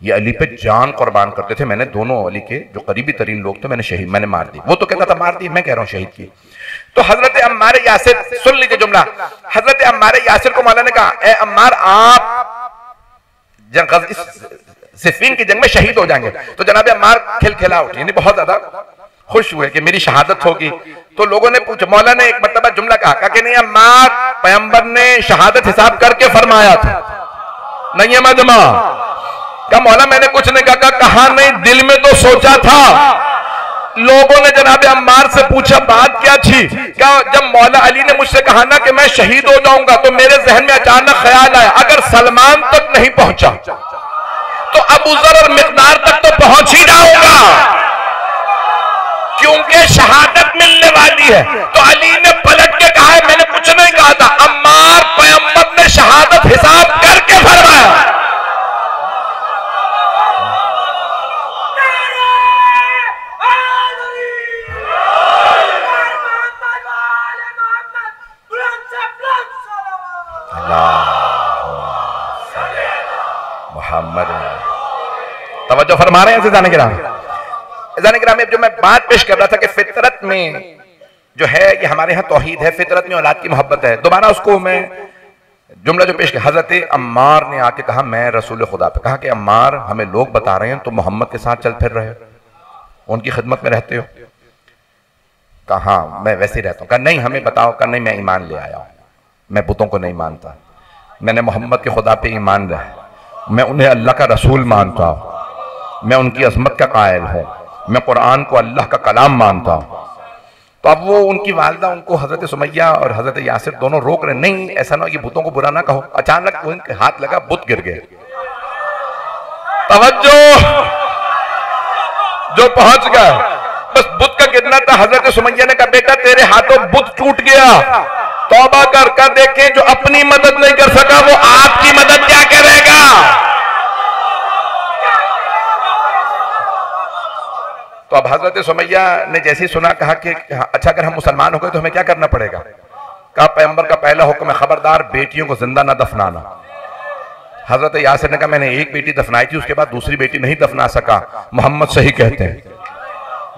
ये अली पे जान कुर्बान करते थे, मैंने दोनों अली के जो करीबी तरीन लोग थे मैंने मार दी। वो तो कहता था मार दी, मैं कह रहा हूं शहीद की। तो हजरत अम्मार यासिर, सुन लीजिए जुमला, हजरत अम्मार यासिर को मौला ने कहा ए अम्मार आप सिफीन की जंग में शहीद हो जाएंगे। तो जनाब अम्मार खिलखिला उठे, यानी बहुत ज्यादा खुश हुए कि मेरी शहादत होगी। तो लोगों ने पूछा, मौला ने एक मरतबा जुमला कहा कि नहीं अम्मार, पैगंबर ने शहादत हिसाब करके फरमाया था, नहीं है मजमा। कहा मौला मैंने कुछ नहीं कहा नहीं, दिल में तो सोचा था। लोगों ने जनाब अम्मार से पूछा बात क्या थी? क्या जब मौला अली ने मुझसे कहा ना कि मैं शहीद हो जाऊंगा, तो मेरे जहन में अचानक ख्याल आया अगर सलमान तक नहीं पहुंचा तो अबू जर और मिकदार तक तो पहुंच ही जाऊंगा, क्योंकि शहादत मिलने वाली है। तो अली ने पलट के कहा है मैंने कुछ नहीं कहा था, अम्मार पैगंबर ने शहादत हिसाब करके फरमाया। मोहम्मद तवज्जो फरमा रहे हैं ज़ाने गिराम में जो मैं बात पेश कर रहा था कि फितरत में जो है ये हमारे यहाँ तौहीद है, फितरत में औलाद की मोहब्बत है। दोबारा उसको मैं जुमला जो पेश किया, हजरत अम्मार ने आके कहा मैं रसूल खुदा पे, कहा कि अम्मार हमें लोग बता रहे हैं तो मोहम्मद के साथ चल फिर रहे हो, उनकी खिदमत में रहते हो? कहा मैं वैसे ही रहता हूँ। कहा नहीं हमें बताओ। कहा नहीं मैं ईमान ले आया हूँ, मैं बुतों को नहीं मानता, मैंने मोहम्मद के खुदा पे ईमान रहा, मैं उन्हें अल्लाह का रसूल मानता हूँ, मैं उनकी अजमत का कायल हूँ, मैं कुरान को अल्लाह का कलाम मानता हूँ। तो अब वो उनकी वालदा उनको हजरत सुमैया और हजरत यासिर दोनों रोक रहे, नहीं ऐसा ना, ये बुतों को बुरा ना कहो। अचानक उनके हाथ लगा, बुत गिर गए। तवज्जो, जो पहुंच गया बस बुत का गिरना था। हजरत सुमैया ने कहा बेटा तेरे हाथों बुत टूट गया, तौबा कर देखे, जो अपनी मदद नहीं कर सका वो आपकी मदद क्या करेगा? तो अब हजरत सुमैया ने जैसे ही सुना कहा कि अच्छा अगर हम मुसलमान हो गए तो हमें क्या करना पड़ेगा? कहा पैगंबर का पहला हुक्म है खबरदार बेटियों को जिंदा ना दफनाना। हजरत यासिर ने कहा मैंने एक बेटी दफनाई थी, उसके बाद दूसरी बेटी नहीं दफना सका, मोहम्मद सही कहते हैं।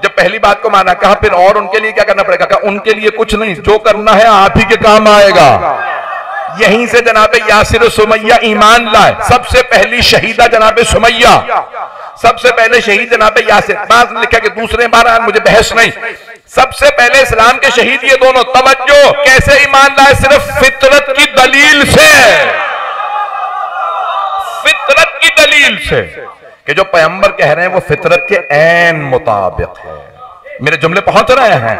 जब पहली बात को माना, कहा फिर और उनके लिए क्या करना पड़ेगा? कहा उनके लिए कुछ नहीं, जो करना है आप ही के काम आएगा। यहीं से जनाब यासिर सुमैया ईमान लाए। सबसे पहली शहीदा जनाब सुमैया, सबसे पहले शहीद जनाब यासिर। बात लिखा कि दूसरे बार, मुझे बहस नहीं, सबसे पहले इस्लाम के शहीद ये दोनों। तवज्जो, कैसे ईमान लाए? सिर्फ फितरत की दलील से, फितरत की दलील से कि जो पैगंबर कह रहे हैं वो फितरत के ऐन मुताबिक है। मेरे जुमले पहुंच रहे हैं?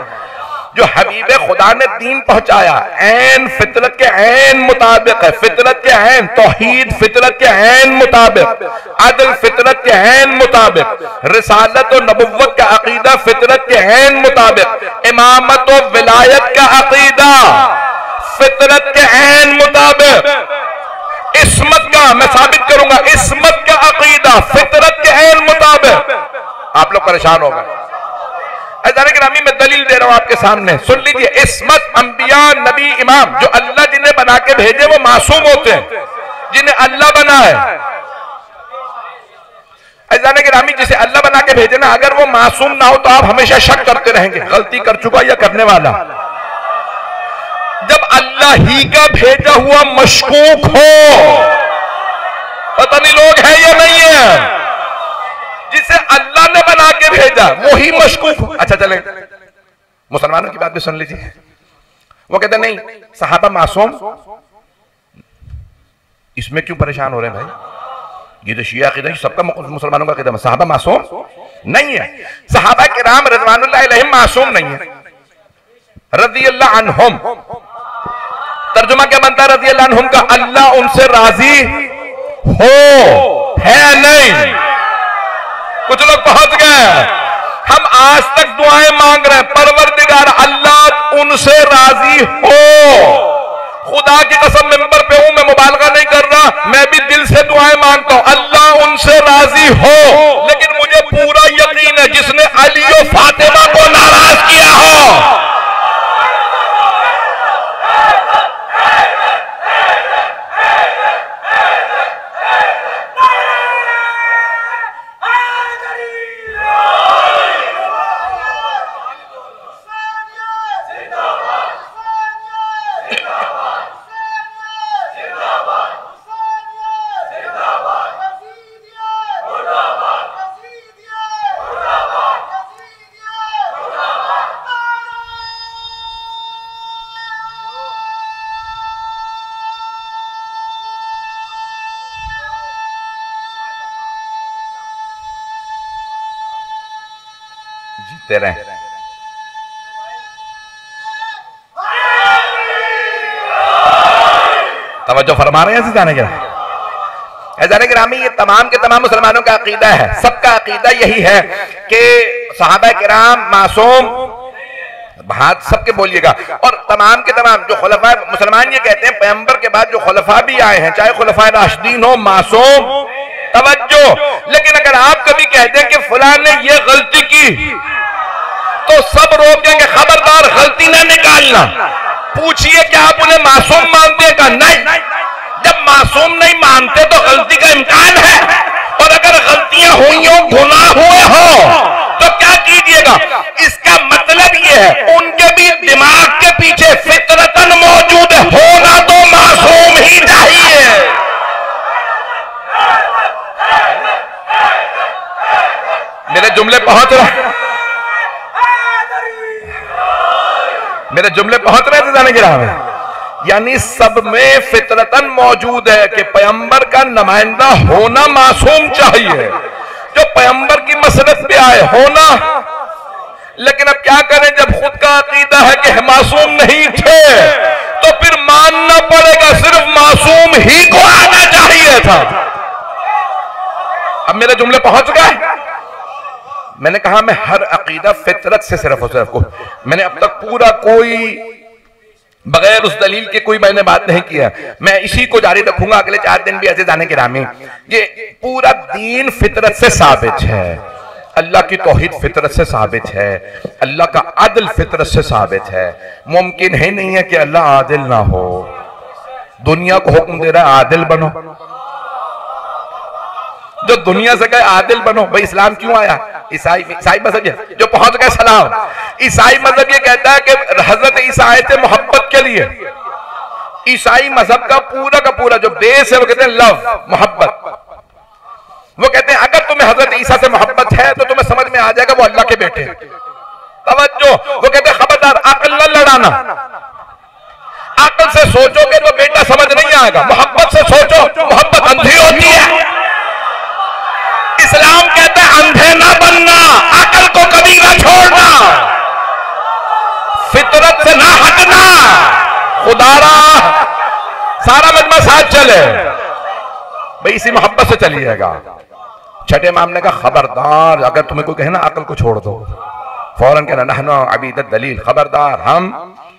जो हबीब खुदा ने दीन पहुंचाया ऐन फितरत के ऐन मुताबिक है। फितरत के ऐन, तौहीद फितरत के ऐन मुताबिक, अदल फितरत के ऐन मुताबिक, रिसालत और नबुव्वत का अकीदा फितरत के ऐन मुताबिक, इमामत और विलायत का अकीदा फितरत के ऐन मुताबिक, इस्मत का, मैं साबित करूंगा, इस्मत का अकीदा फितरत के ऐन मुताबिक। आप लोग परेशान हो गए। ग्रामी में दलील दे रहा हूं आपके सामने, सुन लीजिए। इस्मत, अंबिया, नबी, इमाम, जो अल्लाह जिन्हें बना के भेजे वो मासूम होते हैं, जिन्हें अल्लाह बना है। ग्रामी जिसे अल्लाह बना के भेजे ना, अगर वो मासूम ना हो तो आप हमेशा शक करते रहेंगे गलती कर चुका या करने वाला। जब अल्लाह ही का भेजा हुआ मशकूक हो, पता नहीं लोग हैं या नहीं है, जिसे अल्लाह ने बना के भेजा वही मशकूक हो। अच्छा चले मुसलमानों की बात भी सुन लीजिए। वो कहते नहीं सहाबा मासूम, इसमें क्यों परेशान हो रहे हैं भाई? ये तो शिया अकीदा, सबका मुसलमानों का अकीदा, सहाबा मासूम नहीं है। सहाबा किराम रिज़वानुल्लाह अलैहिम मासूम नहीं है। रज़ियल्लाहु अन्हुम, तर्जुमा क्या बनता है रज़ियल्लाहु अन्हुम का? अल्लाह उनसे राजी हो, है नहीं। कुछ लोग पहुंच गए, हम आज तक दुआएं मांग रहे हैं, परवरदिगार अल्लाह उनसे राजी हो। खुदा की कसम मिंबर पे हूं, मैं मुबालगा नहीं कर रहा, मैं भी दिल से दुआएं मांगता हूं अल्लाह उनसे राजी हो। लेकिन मुझे पूरा यकीन है जिसने अली और फातिमा को नाराज किया हो, जीते रहें। तवज्जो फरमा रहे हैं जाने जाने गिरामी, ये तमाम के तमाम मुसलमानों का अकीदा है, सबका अकीदा यही है कि सहाबा किराम मासूम, हाथ सबके बोलिएगा, और तमाम के तमाम जो खुलफा, मुसलमान ये कहते हैं पैगंबर के बाद जो खुलफा भी आए हैं, चाहे खुलफा राशिदीन हो, मासूम, तवज्जो। लेकिन अगर आप कभी कहते हैं कि फलां ने ये गलती की तो सब रोकेंगे, खबरदार गलती ना निकालना। पूछिए क्या आप उन्हें मासूम मानते हैं? का नहीं। जब मासूम नहीं मानते तो गलती का इम्कान है, और अगर गलतियां हुई हो, गुनाह हुए हो, तो क्या कीजिएगा? इसका मतलब यह है उनके भी दिमाग के पीछे फितरतन मौजूद है, होना तो मासूम ही चाहिए। मेरे जुमले पहुंच रहे, मेरे जुमले पहुंच रहे थे जाने की राह में। यानी सब में फितरतन मौजूद है कि पैगंबर का नुमाइंदा होना मासूम चाहिए, जो पैगंबर की मसलत पे आए होना। लेकिन अब क्या करें, जब खुद का अकीदा है कि मासूम नहीं थे, तो फिर मानना पड़ेगा सिर्फ मासूम ही को आना चाहिए था। अब मेरे जुमले पहुंच गए। मैंने कहा मैं हर अकीदा फितरत से सिर्फ और सिर्फ को, मैंने अब तक पूरा कोई बगैर उस दलील के कोई मैंने बात नहीं किया। मैं इसी को जारी रखूंगा अगले 4 दिन भी ऐसे जाने के रामी। ये पूरा दीन फितरत से साबित है, अल्लाह की तौहीद फितरत से साबित है, अल्लाह का अदल फितरत से साबित है। मुमकिन ही नहीं है कि अल्लाह आदिल ना हो। दुनिया को हुक्म दे रहा है आदिल बनो, जो दुनिया से कहे आदिल बनो। भाई इस्लाम क्यों आया? ईसाई मजहब है जो पहुंच गए सलाम। ईसाई मजहब ये कहता है कि हजरत ईसा आए थे मोहब्बत के लिए। ईसाई मजहब का पूरा जो बेस है वो कहते हैं लव, मोहब्बत। वो कहते हैं अगर तुम्हें हजरत ईसा से मोहब्बत है तो तुम्हें समझ में आ जाएगा वो अल्लाह के बेटे। तवज्जो, वो कहते हैं खबरदार अक्ल न लड़ाना, अक्ल से सोचोगे तो बेटा समझ नहीं आएगा, मोहब्बत से सोचो, मोहब्बत अंधी होती है। इस्लाम कहता है अंधे ना बनना, अकल को कभी ना छोड़ना, फितरत से ना हटना। खुदारा सारा मजमा साथ चले, भाई इसी मोहब्बत से चलिएगा। छठे मामले का खबरदार, अगर तुम्हें कोई कहे ना अकल को छोड़ दो, फौरन कहना नहनु अबीद दलील, खबरदार हम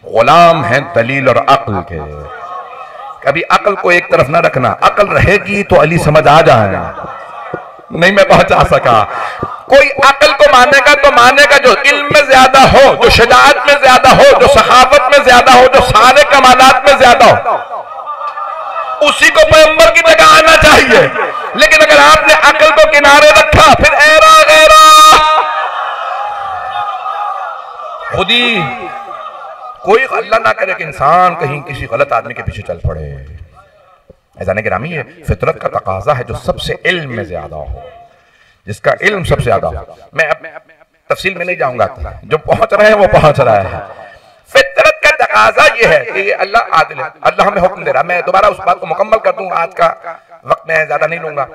गुलाम हैं दलील और अकल के। कभी अकल को एक तरफ ना रखना, अकल रहेगी तो अली समझ आ जाएगा। नहीं मैं पहुंचा सका। कोई अकल को मानेगा तो मानेगा जो इल्म में ज्यादा हो, जो शजाअत में ज्यादा हो, जो सखावत में ज्यादा हो, जो सारे कमालात में ज्यादा हो, उसी को पैगंबर की जगह आना चाहिए। लेकिन अगर आपने अकल को किनारे रखा फिर ऐरा गैरा खुदी, कोई अल्लाह ना करे कि इंसान कहीं किसी गलत आदमी के पीछे चल पड़े। ऐज़ान गिरामी है, फितरत का तकाजा है जो सबसे इल्म में ज्यादा हो, जिसका इल्म सबसे ज्यादा हो। मैं अब तफसील में नहीं जाऊंगा, जो पहुंच रहे हैं वो पहुंच रहा है। फितरत का तकाजा ये है कि अल्लाह आदिल है, अल्लाह हमें हुक्म दे रहा। मैं दोबारा उस बात को मुकम्मल कर दूंगा, आज का वक्त मैं ज्यादा नहीं लूंगा।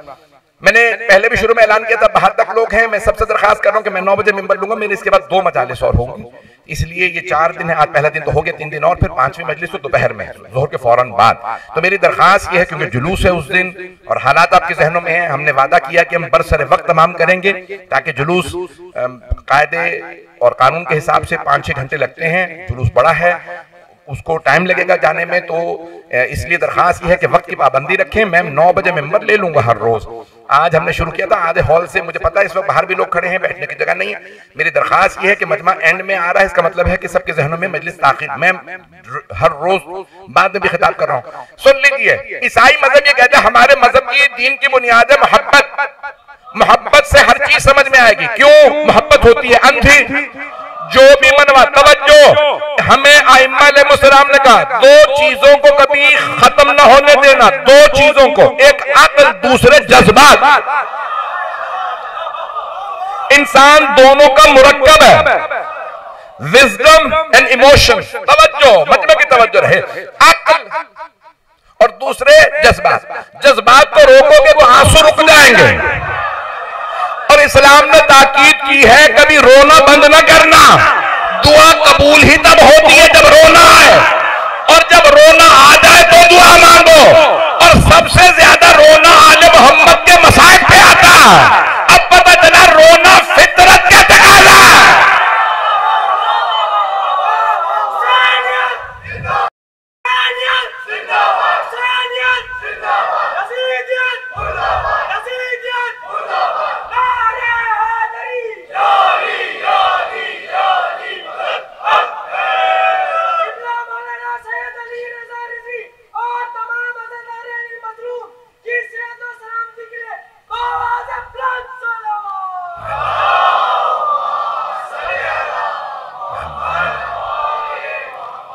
मैंने पहले भी शुरू में ऐलान किया था 72 लोग हैं। मैं सबसे दरखास्त कर रहा हूं कि मैं 9 बजे मिंबर लूंगा, मेरे इसके बाद 2 मजालिस और होंगी। इसलिए ये 4 दिन है, आज पहला दिन तो हो गया, 3 दिन और, फिर 5वीं मजलिस तो दोपहर में है, जोहर के फौरन बाद। तो मेरी दरखास्त ये है, क्योंकि जुलूस है उस दिन और हालात आपके जहनों में है, हमने वादा किया कि हम बरसर वक्त तमाम करेंगे ताकि जुलूस कायदे और कानून के हिसाब से 5-6 घंटे लगते हैं। जुलूस बड़ा है, उसको टाइम लगेगा जाने में, तो इसलिए दरखास्त यह है कि वक्त की पाबंदी रखें। मैं 9 बजे मेंबर ले लूंगा हर रोज। आज हमने शुरू किया था आधे हॉल से, मुझे पता है इस वक्त बाहर भी लोग खड़े हैं, बैठने की जगह नहीं है। मेरी दरखास्त यह है कि मजमा एंड में आ रहा है, इसका मतलब है कि सबके जहनों में मजलिस ताखिर। मैं हर रोज बाद में भी खिताब कर रहा हूँ, सुन लीजिए। ईसाई मजहब ये कहता है हमारे मजहब की दीन की बुनियाद है मोहब्बत। मोहब्बत से हर चीज समझ में आएगी। क्यों? मोहब्बत होती है अंधी, जो भी मनवा। तवज्जो, हमें आइम्मा अलैहिस्सलाम ने कहा 2 चीजों को कभी खत्म न होने देना, 2 चीजों को, एक अक्ल, दूसरे जज्बात। इंसान दोनों का मुरक्कब है, विजडम एंड इमोशन। तवज्जो, मतलब की तवज्जो रहे, अक्ल और दूसरे जज्बात। जज्बात को रोकोगे तो आंसू रुक जाएंगे, और पर इस्लाम ने ताकीद की है कभी रोना बंद न करना। दुआ कबूल ही तब होती है जब रोना आए, और जब रोना आ जाए तो दुआ मांगो। और सबसे ज्यादा रोना आले मोहम्मद के मसाइब पे आता है। अब पता चला रोना फितरत का तकाजा है।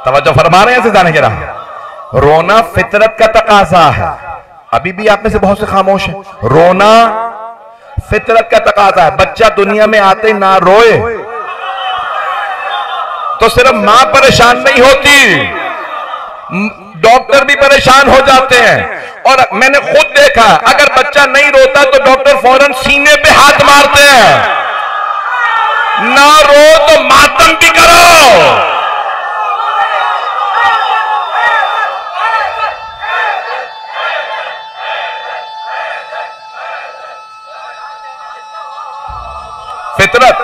तवज्जो फरमा रहे हैं सिद्धाने के नाम। रोना फितरत का तकाजा है। अभी भी आप में से बहुत से खामोश हैं। रोना फितरत का तकाजा है। बच्चा दुनिया में आते ना रोए तो सिर्फ मां परेशान नहीं होती, डॉक्टर भी परेशान हो जाते हैं। और मैंने खुद देखा, अगर बच्चा नहीं रोता तो डॉक्टर फौरन सीने पे हाथ मारते हैं। ना रो तो मातम भी करो। फितरत,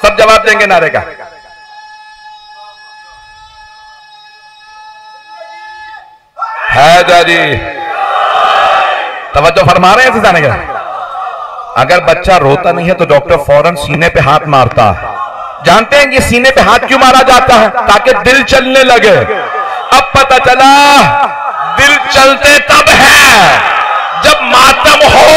सब जवाब देंगे नारे का। हैदरी, तवज्जो फरमा रहे हैं सिद्धाने का। अगर बच्चा रोता नहीं है तो डॉक्टर फौरन सीने पे हाथ मारता है। जानते हैं ये सीने पे हाथ क्यों मारा जाता है? ताकि दिल चलने लगे। अब पता चला दिल चलते तब है जब मातम हो,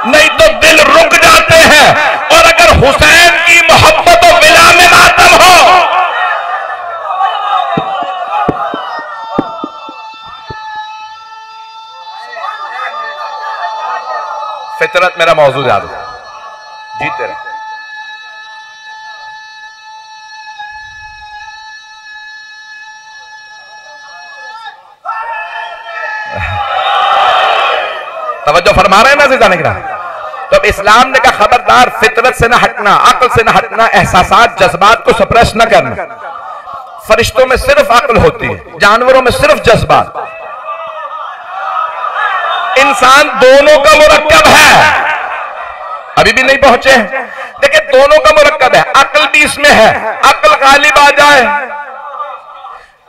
नहीं तो दिल रुक जाते हैं। और अगर हुसैन की मोहब्बत और विला में मातम हो, फितरत मेरा मौजू याद है। जीते रहे। तवज्जो फरमा रहे हैं ना सिद्धाने की। तो इस्लाम ने कहा खबरदार, फितरत से ना हटना, अक्ल से ना हटना, एहसासात जज्बात को सप्रेस न करना। फरिश्तों में सिर्फ अक्ल होती है, जानवरों में सिर्फ जज्बात। इंसान दोनों का मुरक्कब है। अभी भी नहीं पहुंचे हैं। देखिए दोनों का मुरक्कब है, अक्ल भी इसमें है। अक्ल गालिब आ जाए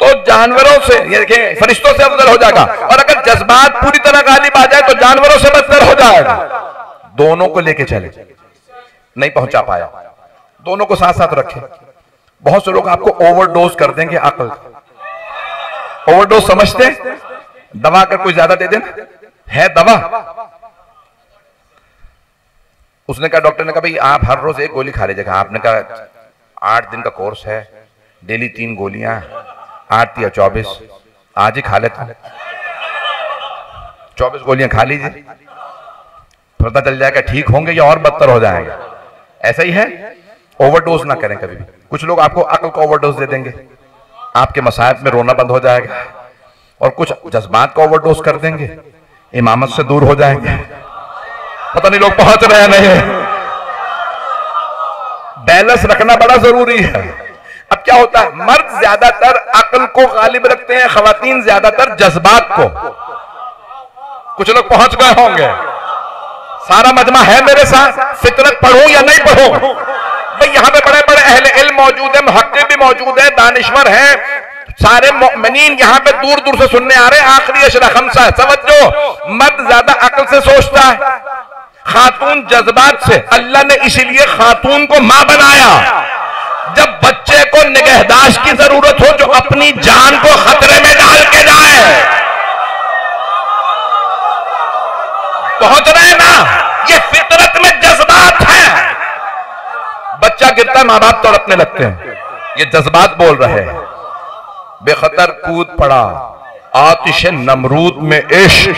तो जानवरों से, ये देखिए फरिश्तों से अफजल हो जाएगा। और अगर जज्बात पूरी तरह गालिब आ जाए तो जानवरों से बदतर हो जाएगा। दोनों को लेके चले, नहीं पहुंचा पाया, दोनों को साथ साथ रखे। बहुत से लोग आपको ओवरडोज कर देंगे अक्ल। ओवरडोज समझते? दवा अगर कोई ज्यादा दे देना है दवा। उसने कहा, डॉक्टर ने कहा भाई आप हर रोज एक गोली खा लीजिएगा। आपने कहा 8 दिन का कोर्स है, डेली 3 गोलियां, 8 या 24, आज ही खा लेता हूं। 24 गोलियां खा लीजिए, पता चल जाएगा ठीक होंगे या और बदतर हो जाएंगे। ऐसा ही है, ओवरडोज ना करें कभी भी। कुछ लोग आपको अक्ल को ओवरडोज दे देंगे, आपके मसाइब में रोना बंद हो जाएगा। और कुछ जज्बात को ओवरडोज कर देंगे, इमामत से दूर हो जाएंगे। पता नहीं लोग पहुंच रहे हैं नहीं। बैलेंस रखना बड़ा जरूरी है। अब क्या होता है, मर्द ज्यादातर अक्ल को गालिब रखते हैं, खवातीन ज्यादातर जज्बात को। कुछ लोग पहुंच गए होंगे। सारा मजमा है मेरे साथ। फितरत पढ़ूं या नहीं पढ़ूं? भाई यहाँ पे बड़े बड़े अहले इल्म मौजूद है, मुहक्किक भी मौजूद है, दानिश्वर है, सारे मोमिनीन यहाँ पे दूर दूर से सुनने आ रहे हैं। आखिरी अशरा खम्सा है, समझो। मर्द ज्यादा अक्ल से सोचता है, खातून जज्बात से। अल्लाह ने इसीलिए खातून को मां बनाया। जब बच्चे को निगहदाश्त की जरूरत हो, जो अपनी जान को खतरे में डाल के जाए। पहुंच रहे ना? ये फितरत में जज्बात है। बच्चा गिरता, मां बाप तड़पने लगते हैं, ये जज्बात बोल रहे हैं। बेखतर कूद पड़ा आतिश नमरूद में इश्क,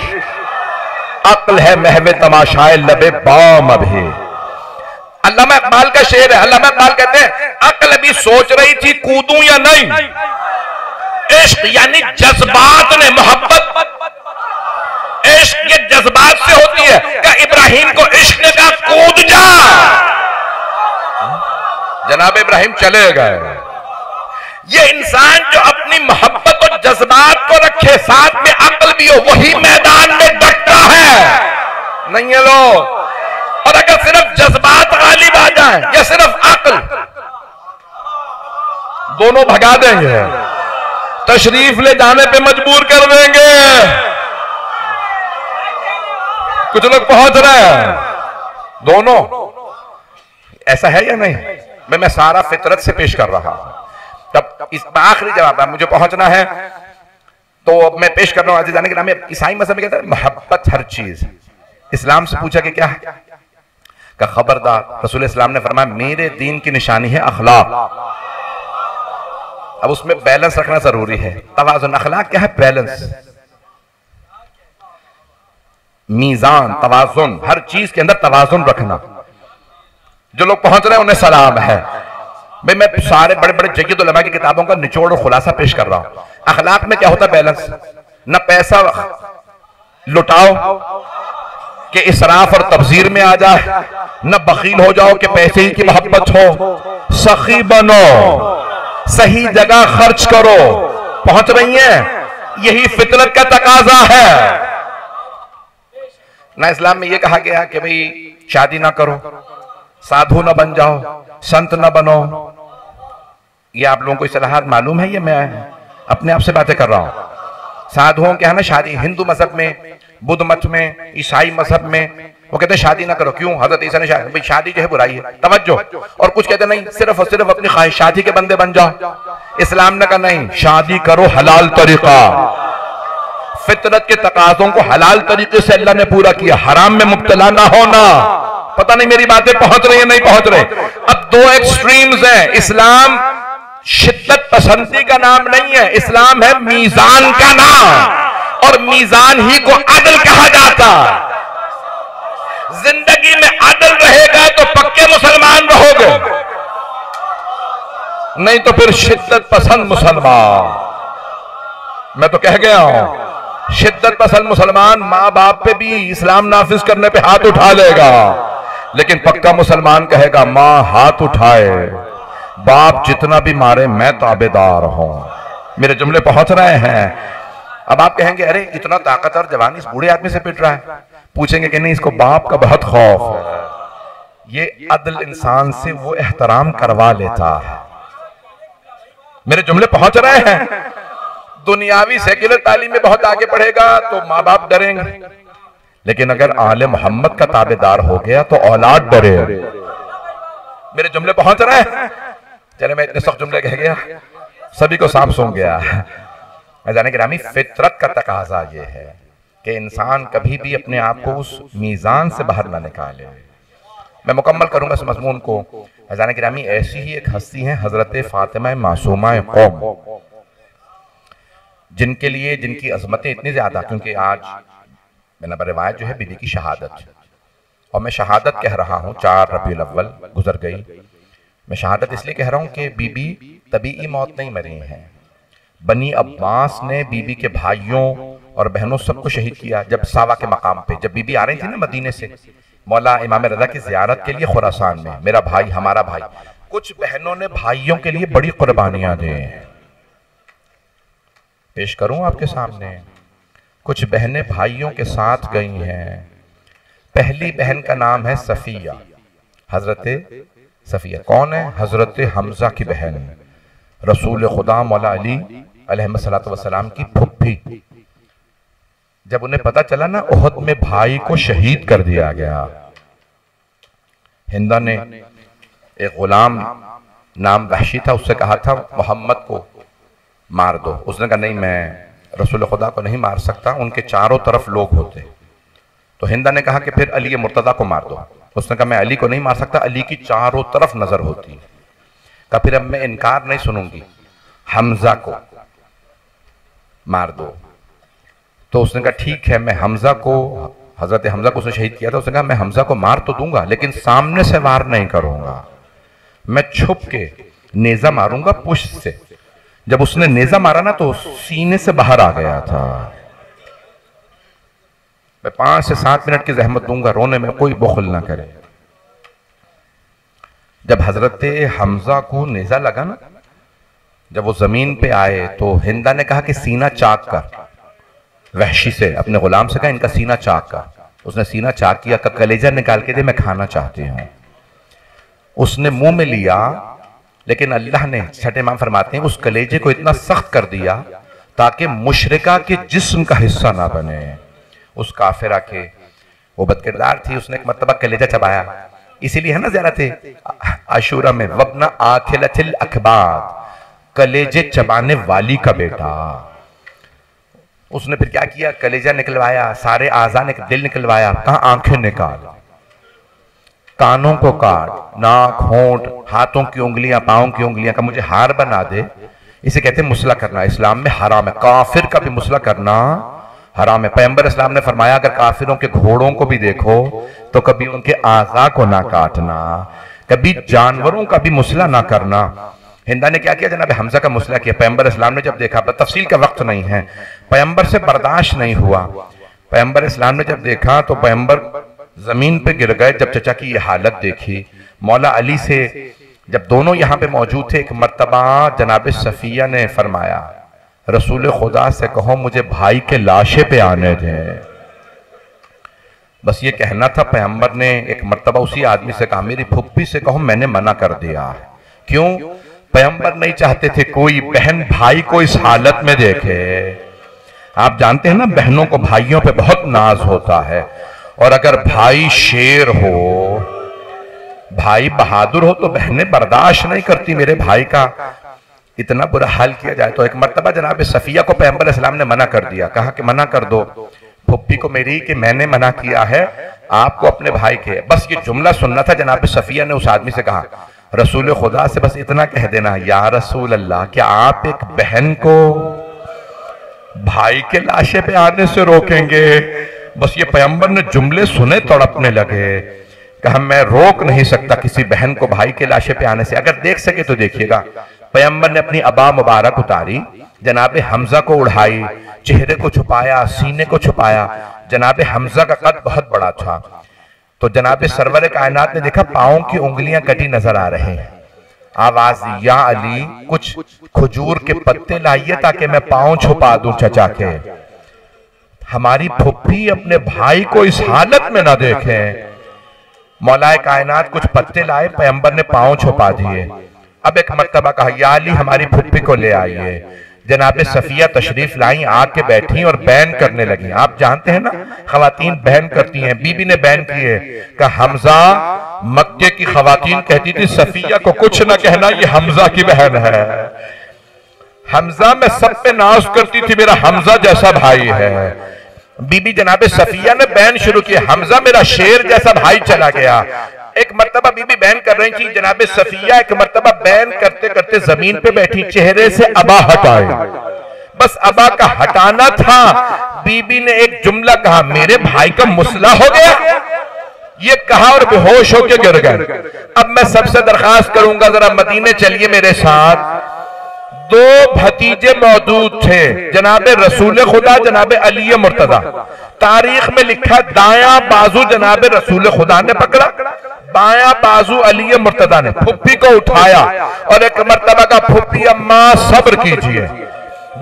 अक्ल है महवे तमाशाए लबे बाम अभी। अल्लामा इकबाल का शेर है। अल्लामा इकबाल कहते हैं, अक्ल अभी सोच रही थी कूदूं या नहीं। इश्क यानी जज्बात ने, मोहब्बत, इश्क ये जज्बात से होती है। क्या इब्राहिम को इश्क ने कहा कूद जा, जनाब इब्राहिम चले गए। ये इंसान जो अपनी मोहब्बत और जज्बात को रखे, साथ में अक्ल भी हो, वही मैदान में डटता है। नहीं है लोग। और अगर सिर्फ जज्बात गालिब आ जाए या सिर्फ अक्ल, दोनों भगा देंगे, तशरीफ ले जाने पे मजबूर कर देंगे। कुछ लोग पहुंच रहे हैं, दोनों। ऐसा है या नहीं? मैं सारा फितरत से पेश कर रहा हूं। तब इस आखिरी जवाब है, मुझे पहुंचना है, तो अब मैं पेश कर रहा हूं। आज जाने के नाम में ईसाई मजहब में कहते हैं मोहब्बत हर चीज। इस्लाम से पूछा कि क्या है, का खबरदार, रसूल इस्लाम ने फरमाया मेरे दीन की निशानी है अखलाक। अब उसमें बैलेंस रखना जरूरी है। तवाज़ुन, अखलाक क्या है? बैलेंस, मीजान, तवाज़ुन, हर चीज के अंदर तवाज़ुन रखना। जो लोग पहुंच रहे हैं उन्हें सलाम है। भाई मैं सारे बड़े बड़े जय्यद उलमा की किताबों का निचोड़ और खुलासा पेश कर रहा हूं। अखलाक में क्या होता है? बैलेंस। न पैसा लुटाओ कि इसराफ और तबजीर में आ जाए, न बखील हो जाओ कि पैसे ही की मोहब्बत हो। सखी बनो, सही जगह खर्च करो। पहुंच रही हैं? यही फितरत का तकाजा है ना। इस्लाम में यह कहा गया कि भाई शादी ना करो, साधु ना बन जाओ, संत ना बनो। ये आप लोगों को इस्लाहात मालूम है? ये मैं अपने आप से बातें कर रहा हूं। साधुओं के यहाँ ना शादी, हिंदू मजहब में, बुद्ध मत में, ईसाई मजहब में वो कहते हैं शादी ना करो। क्यों? हजरत ईसा ने भाई शादी जो है बुराई है, तवज्जो। और कुछ कहते नहीं, सिर्फ और सिर्फ अपनी ख्वाहिशाती के बंदे बन जाओ। इस्लाम ने कहा नहीं, शादी करो हलाल तरीका। फितरत के तकाज़ों को हलाल तरीके से अल्लाह ने पूरा किया, हराम में मुब्तला ना होना। पता नहीं मेरी बातें पहुंच रही है नहीं पहुंच रही। अब दो एक्सट्रीम्स हैं। इस्लाम शिद्दत पसंदी का नाम नहीं है, इस्लाम है मीजान का नाम, और मीजान ही को अदल कहा जाता। जिंदगी में अदल रहेगा तो पक्के मुसलमान रहोगे, नहीं तो फिर शिद्दत पसंद मुसलमान। मैं तो कह गया हूं, शिद्दत पसंद मुसलमान मां बाप पे भी इस्लाम नाफिज करने पे हाथ उठा लेगा, लेकिन पक्का मुसलमान कहेगा मां हाथ उठाए, बाप जितना भी मारे मैं ताबेदार हूं। मेरे जुमले पहुंच रहे हैं? अब आप कहेंगे अरे इतना ताकतवर जवान इस बूढ़े आदमी से पिट रहा है। पूछेंगे कि नहीं, इसको बाप का बहुत खौफ है। ये अदल इंसान से वो एहतराम करवा लेता है। मेरे जुमले पहुंच रहे हैं? दुनियावी सेक्युलर तालीम में बहुत आगे बढ़ेगा तो माँ बाप डरेंगे, लेकिन अगर आले मोहम्मद का ताबेदार हो गया तो औलाद डरे। मेरे जुमले पहुंच रहे हैं? चले मैं इतने सख्त जुमले कह गया, सभी को सांप सूंघ गया। मैं जाने गिरामी, फितरत का तकाजा ये है कि इंसान कभी भी अपने आप को उस मीजान से बाहर ना निकाले। मैं मुकम्मल करूंगा इस मजमून को। जाने गिरामी, ऐसी ही एक हस्ती है हजरत फातिमा मासूमा कौम, जिनके लिए जिनकी अजमतें इतनी ज्यादा, क्योंकि आज मैंने रिवायत जो है बीबी की शहादत, और मैं शहादत कह रहा हूँ 4 रबीउल अव्वल गुजर गई। मैं शहादत इसलिए कह रहा हूँ कि बीबी तबीई मौत नहीं मरी हैं। बनी अब्बास ने बीबी के भाइयों और बहनों सबको शहीद किया। जब सावा के मकाम पे जब बीबी आ रही थी ना मदीने से मौला इमाम रज़ा की ज़ियारत के लिए खुरासान में, मेरा भाई हमारा भाई, कुछ बहनों ने भाइयों के लिए बड़ी कुर्बानियां दी। पेश करूं आपके सामने, कुछ बहनें भाइयों के साथ गई हैं। पहली बहन का नाम है सफिया, हजरत सफिया। कौन है? हजरत हमजा की बहन, रसूल खुदा मौला अली अलैहिस्सलातु वस्सलाम की फुफ्फी। जब उन्हें पता चला ना उहद में भाई को शहीद कर दिया गया, हिंदा ने एक गुलाम नाम वहशी था, उससे कहा था मोहम्मद को मार दो। उसने कहा नहीं, मैं रसूल खुदा को नहीं मार सकता, उनके चारों तरफ लोग होते। तो हिंदा ने कहा कि फिर अली मुर्तदा को मार दो। उसने कहा मैं अली को नहीं मार सकता, अली की चारों तरफ नजर होती। कहा फिर अब मैं इनकार नहीं सुनूंगी, हमजा को मार दो। तो उसने कहा ठीक है, मैं हमजा को, हजरत हमजा को उसने शहीद किया था, उसने कहा मैं हमजा को मार तो दूंगा लेकिन सामने से वार नहीं करूंगा, मैं छुप के नेजा मारूंगा पुष्ट से। जब उसने नेजा मारा ना तो सीने से बाहर आ गया था। मैं 5 से 7 मिनट की जहमत दूंगा, रोने में कोई बुखल ना करे। जब हजरत हमजा को नेजा लगा ना, जब वो जमीन पे आए तो हिंदा ने कहा कि सीना चाक कर, वहशी से अपने गुलाम से कहा इनका सीना चाक कर। उसने सीना चाक किया, का कलेजा निकाल के दे, मैं खाना चाहती हूं। उसने मुंह में लिया, लेकिन अल्लाह ने, छठे इमाम फरमाते हैं, उस कलेजे को इतना सख्त कर दिया ताकि मुशरिका के जिस्म का हिस्सा ना बने। उस काफिरा के, वो बदकिरदार थी, उसने एक मर्तबा कलेजा चबाया। इसीलिए है ना ज़ियारत आशूरा में वबना आखिलतिल अखबाद, कलेजे चबाने वाली का बेटा। उसने फिर क्या किया, कलेजा निकलवाया, सारे आज़ा दिल निकलवाया, कहा आंखें निकाल, कानों को काट, नाक, होंठ, हाथों की उंगलियां, पांव की उंगलियां का मुझे हार बना दे। इसे कहते हैं मुसला करना, इस्लाम में हराम है। काफिर का भी मुसला करना हराम है। पैगंबर इस्लाम ने फरमाया अगर काफिरों के घोड़ों को भी देखो तो कभी उनके आज़ा को ना काटना, कभी जानवरों का भी मुसला ना करना। हिंदा ने क्या किया, जनाब हमजा का मुसला किया। पैगंबर इस्लाम ने जब देखा, तफसील का वक्त नहीं है, पैगंबर से बर्दाश्त नहीं हुआ। पैगंबर इस्लाम ने जब देखा तो पैगंबर जमीन पे गिर गए। जब चचा की ये हालत देखी, मौला अली से, जब दोनों यहां पे मौजूद थे, एक मर्तबा जनाब सफिया ने फरमाया रसूल खुदा से कहो मुझे भाई के लाशे पे आने दें। बस ये कहना था। पैगंबर ने एक मर्तबा उसी आदमी से कहा मेरी फुप्पी से कहो मैंने मना कर दिया। क्यों? पैगंबर नहीं चाहते थे कोई बहन भाई को इस हालत में देखे। आप जानते हैं ना, बहनों को भाइयों पे बहुत नाज होता है, और अगर भाई शेर हो, भाई बहादुर हो, तो बहनें बर्दाश्त नहीं करती मेरे भाई का इतना बुरा हाल किया जाए। तो एक मर्तबा जनाब सफिया को पैगंबर इस्लाम ने मना कर दिया, कहा कि मना कर दो फुप्पी को मेरी कि मैंने मना किया है आपको अपने भाई के। बस ये जुमला सुनना था। जनाब सफिया ने उस आदमी से कहा रसूल खुदा से बस इतना कह देना, या रसूल अल्लाह, क्या आप एक बहन को भाई के लाशे पे आने से रोकेंगे? बस ये पैगंबर ने जुमले सुने तड़पने लगे। कहा मैं रोक नहीं सकता किसी बहन को भाई के लाशे पे आने से। अगर देख सके तो देखिएगा, पैगंबर ने अपनी अबा मुबारक उतारी, जनाब हमजा को उड़ाई, चेहरे को छुपाया, सीने को छुपाया। जनाब हमजा का कद बहुत बड़ा था, तो जनाब सरवर कायनात ने देखा पांव की उंगलियां कटी नजर आ रही हैं। आवाज दी, या अली कुछ खजूर के पत्ते लाइए ताकि मैं पांव छुपा दूं चचा के। हमारी फुप्पी अपने भाई को इस हालत में ना देखे। मौलाए कायनात कुछ पत्ते लाए, पैगंबर ने पांव छुपा दिए। अब एक मर्तबा कहा या अली हमारी फुप्पी को ले आइए। जनाब सफिया तशरीफ लाई, आके बैठी और बैन करने लगी। आप जानते हैं ना, खवातीन बैन करती हैं। बीबी ने बैन किए, कहा हमजा मक्के की खवातीन कहती थी सफिया को कुछ ना कहना, ये हमजा की बहन है। हमजा में सब पे नाज करती थी, मेरा हमजा जैसा भाई है। बीबी जनाब सफिया ने बैन शुरू किया, हमजा मेरा शेर जैसा भाई चला गया। एक मर्तबा बीबी बैन कर रही थी, जनाब सफिया एक मर्तबा बैन करते करते जमीन पे बैठी, चेहरे से अबा हटाए। बस अबा का हटाना था। बीबी ने एक जुमला कहा, मेरे भाई का मुसला हो गया। ये कहा और बेहोश होकर गिर गए। अब मैं सबसे दरखास्त करूंगा जरा मदीने चलिए मेरे साथ। दो भतीजे मौजूद थे, जनाब रसूल खुदा, जनाब अली मुर्तजा। तारीख में लिखा दायां बाजू जनाब रसूल खुदा ने पकड़ा, बायां बाजू अली मुर्तजा ने फुप्पी को उठाया और एक मर्तबा का फुप्पी अम्मा सब्र कीजिए।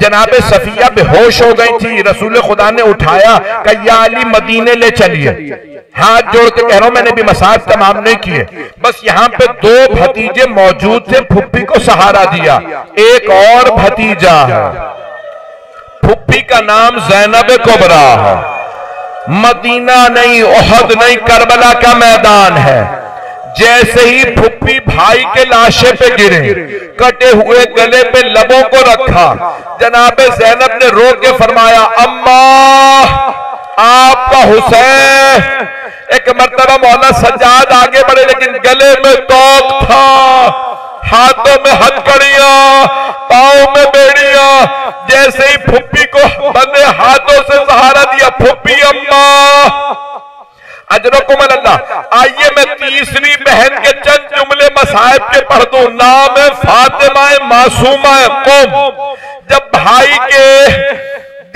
जनाब सफिया बेहोश हो गई थी, रसूल खुदा ने उठाया, कहा या अली मदीने ले चलिए। हाथ जोड़ के कह रहा हूं, मैंने भी मसाज तमाम नहीं किए। बस यहाँ पे दो भतीजे मौजूद थे, फुप्पी को सहारा दिया। एक और भतीजा है, फुप्पी का नाम ज़ैनब कुबरा है। मदीना नहीं, ओहद नहीं, करबला का मैदान है। जैसे ही फुप्पी भाई के लाशे पे गिरे, कटे हुए गले पे लबों को रखा, जनाब ज़ैनब ने रो के फरमाया अम्मा आपका हुसैन। एक मर्तबा मौला सज्जाद आगे बढ़े, लेकिन गले में तोक था, हाथों में हथकड़ियां, पांव में बेड़ियां। जैसे ही फुप्पी को बंदे हाथों से सहारा दिया, फुप्पी अम्मा अजरकुम अल्लाह। आइए मैं तीसरी बहन के चंद जुमले मसाहिब के पढ़ दूं। नाम है फातिमा मासूमा कौम। जब भाई के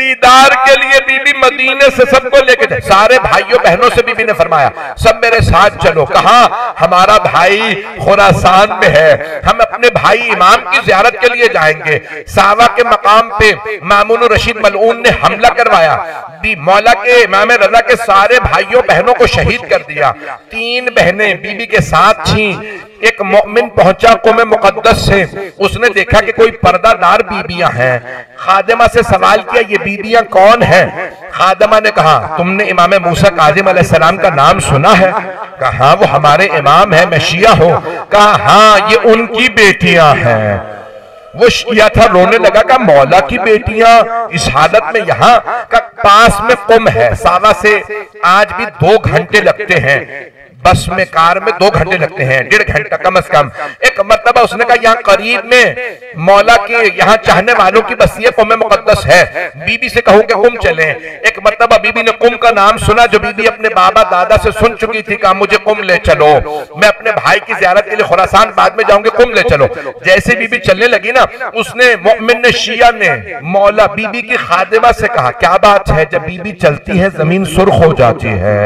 दीदार के लिए बीबी मदीने से सबको लेके जाए। सारे भाइयों बहनों से बीबी ने फरमाया सब मेरे साथ चलो। कहा हमारा भाई खुरासान में है, हम अपने भाई इमाम की ज़ियारत के लिए जाएंगे। सावा के मकाम पे मामून रशीद मलऊन ने हमला करवाया, मौला के इमाम रजा के सारे भाइयों बहनों को शहीद कर दिया। 3 बहनें बीबी के साथ थीं। एक मोमिन पहुंचा क़ौम मुक़द्दस से, उसने देखा कि कोई पर्दादार बीबियां हैं। खादिमा से सवाल किया ये बीबियां कौन हैं? खादिमा ने कहा तुमने इमाम मूसा काज़िम अलैहिस्सलाम का नाम सुना है? कहा वो हमारे इमाम है, मैं शिया हूं। कहा हाँ ये उनकी बेटियां हैं। वो शिया था, रोने लगा। का मौला की बेटियां इस हालत में यहाँ का पास में कुम है, सावा से आज भी 2 घंटे लगते हैं, बस में कार में 2 घंटे लगते हैं, 1.5 घंटा कम से कम। एक मर्तबा उसने कहा यहाँ करीब में मौला के यहाँ चाहने वालों की बस्ती क़ौम मुक़द्दस है, बीबी से कहूँ कि कुम चले। एक मर्तबा बीबी ने कुम का नाम सुना जो बीबी अपने बाबा दादा से सुन चुकी थी। कहा मुझे कुम ले चलो, मैं अपने भाई की ज़ियारत के लिए खुरासान बाद में जाऊंगी, कुम ले चलो। जैसे बीबी चलने लगी ना, उसने मोमिन ने शिया ने मौला बीबी की खादिमा से कहा क्या बात है, जब बीबी चलती है जमीन सुर्ख हो जाती है।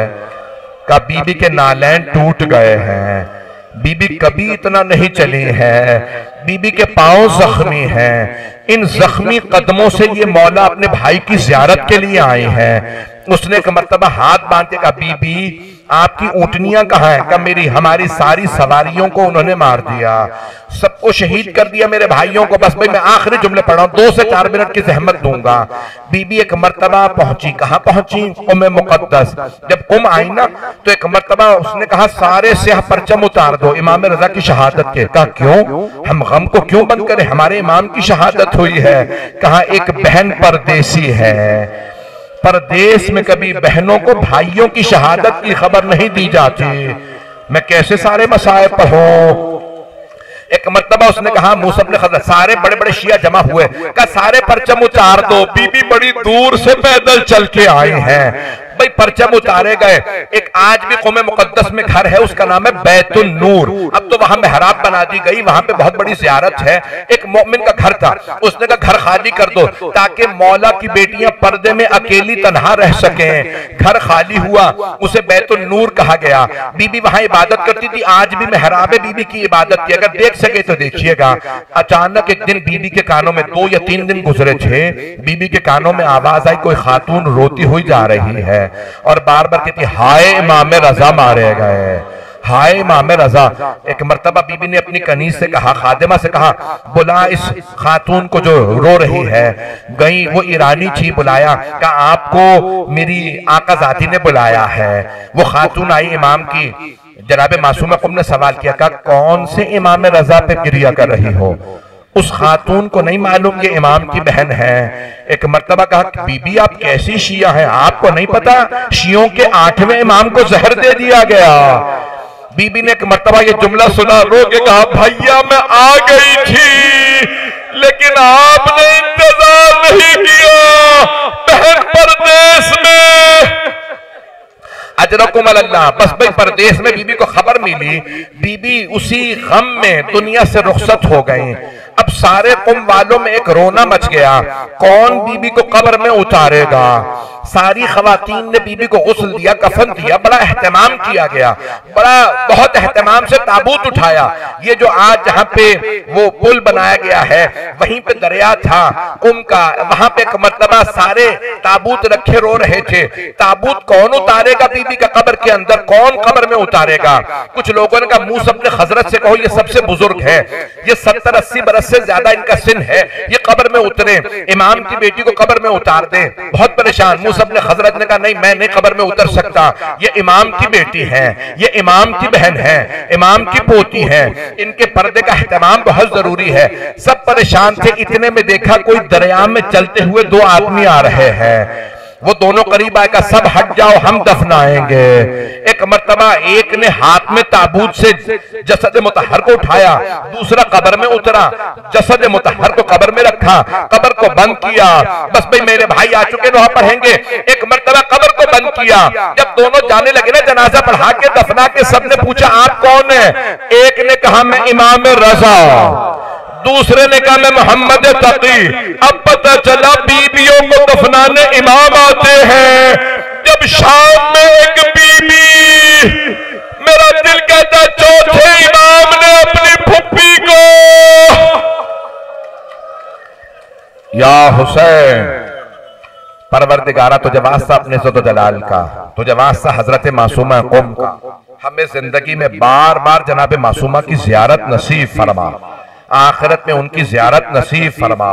का बीबी के नालैन टूट गए हैं, बीबी कभी इतना नहीं चली है, बीबी के पांव जख्मी हैं। इन जख्मी कदमों से ये मौला अपने भाई की ज़ियारत के लिए आए हैं। उसने एक मर्तबा हाथ बांध के कहा बीबी आपकी ऊँटनियां कहाँ हैं? का मेरी हमारी सारी सवारियों को उन्होंने मार दिया, सबको शहीद कर दिया मेरे भाइयों को। बस भाई मैं आखिरी जुमले पढ़ा हूं, 2 से 4 मिनट की जहमत दूंगा। बीबी एक मर्तबा पहुंची, कहाँ पहुंची? क़ौम मुक़द्दस। जब कुम आई ना तो एक मर्तबा उसने कहा सारे स्याह परचम उतार दो इमाम रजा की शहादत के। कहा क्यों, हम गम को क्यों बंद करें, हमारे इमाम की शहादत हुई है। कहा एक बहन परदेसी है, परदेश में कभी बहनों को भाइयों की शहादत की खबर नहीं दी जाती, मैं कैसे सारे मसाए पढ़ूं। एक मर्तबा उसने कहा मूसा इब्न खज़र, सारे बड़े बड़े शिया जमा हुए, कहा सारे परचम उतार दो। बीबी बड़ी दूर से पैदल चल के आई हैं, भाई परचम उतारे गए। एक आज भी क़ौम मुक़द्दस में घर है, उसका नाम है बैतुन नूर। अब तो वहां मेहराब बना दी गई, वहां पे बहुत बड़ी ज़ियारत है। एक मोमिन का घर था, उसने कहा घर खाली कर दो ताकि मौला की बेटियां पर्दे में अकेली तन्हा रह सकें। घर खाली हुआ, उसे बैतुन नूर कहा गया। बीबी वहां इबादत करती थी, आज भी मेहराब बीबी की इबादत की। अगर देख सके तो देखिएगा। अचानक एक दिन बीबी के कानों में 2 या 3 दिन गुजरे थे, बीबी के कानों में आवाज आई कोई खातून रोती हुई जा रही है और बार बार कहती हाय इमाम रजा मारे गए, हाय इमाम रजा। एक मर्तबा बीबी ने अपनी कनीज से कहा, खादिमा से कहा बुला इस खातून को जो रो रही है। गई, वो ईरानी थी, बुलाया। कहा आपको मेरी आका जाती ने बुलाया है। वो खातून आई, इमाम की जनाब मासूमा क़ुम ने सवाल किया, कहा कौन से इमाम रजा पे गिरिया कर रही हो? उस खातून को नहीं मालूम कि इमाम की बहन है। एक मर्तबा कहा बीबी आप कैसी शिया हैं, आपको नहीं पता शियों के 8वें इमाम को जहर दे दिया गया। बीबी ने एक मर्तबा ये जुमला सुना, रो के कहा भैया मैं आ गई थी लेकिन आपने इंतजार नहीं किया, बहन परदेश में। अजरकुम अल्लाह। बस भाई परदेश में बीबी को खबर मिली, बीबी उसी गम में दुनिया से रुखसत हो गई। अब सारे कुम वालों में एक रोना मच गया, कौन बीबी को कब्र में उतारेगा। सारी खवातीन ने बीबी को गुस्ल दिया, कफन दिया, बड़ा एहतमाम किया गया, बहुत एहतमाम से ताबूत उठाया। ये जो आज जहाँ पे वो पुल बनाया गया है वहीं पे दरिया था कुम का, वहां पे एक मर्तबा सारे ताबूत रखे रो रहे थे। ताबूत कौन उतारेगा बीबी का कब्र के अंदर, कौन कब्र में उतारेगा? कुछ लोगों ने कहा मूसा अपने हजरत से कहो ये सबसे बुजुर्ग है, ये 70-80 बरस से ज्यादा इनका सिन है, ये कब्र में उतरे, इमाम की बेटी को कब्र में उतार दे। बहुत परेशान मूसा अपने हजरत ने कहा नहीं मैं नहीं कब्र में उतर सकता, ये इमाम की बेटी है, ये इमाम की बहन है, इमाम की पोती है, इनके पर्दे का एहतमाम बहुत जरूरी है। सब परेशान थे, इतने में देखा कोई दरिया में चलते हुए 2 आदमी आ रहे हैं। वो दोनों करीब आएगा, सब हट जाओ हम दफनाएंगे। एक मर्तबा एक ने हाथ में ताबूत से जसद मुतहर को उठाया, दूसरा कब्र में उतरा, जसद मुतहर को कब्र में रखा, कब्र को बंद किया। बस भाई मेरे भाई आ चुके वहां पढ़ेंगे। एक मर्तबा कब्र को बंद किया, जब दोनों जाने लगे ना जनाजा पढ़ा के दफना के, सबने पूछा आप कौन है? एक ने कहा मैं इमाम रजा, दूसरे ने कहा मैं मोहम्मद तकी। अब पता चला बीबियों को दफनाने इमाम आते हैं। जब शाम में एक बीबी, मेरा दिल कहता चौथे इमाम ने अपनी फुप्पी को, या हुसैन, परवरदिगारा तुझे वास्ता अपने इज़्ज़त व जलाल का, तुझे वास्ता हजरत मासूमा कौम का, हमें जिंदगी में बार बार जनाब मासूमा की जियारत नसीब फरमा, आखिरत में उनकी जियारत नसीब फरमा।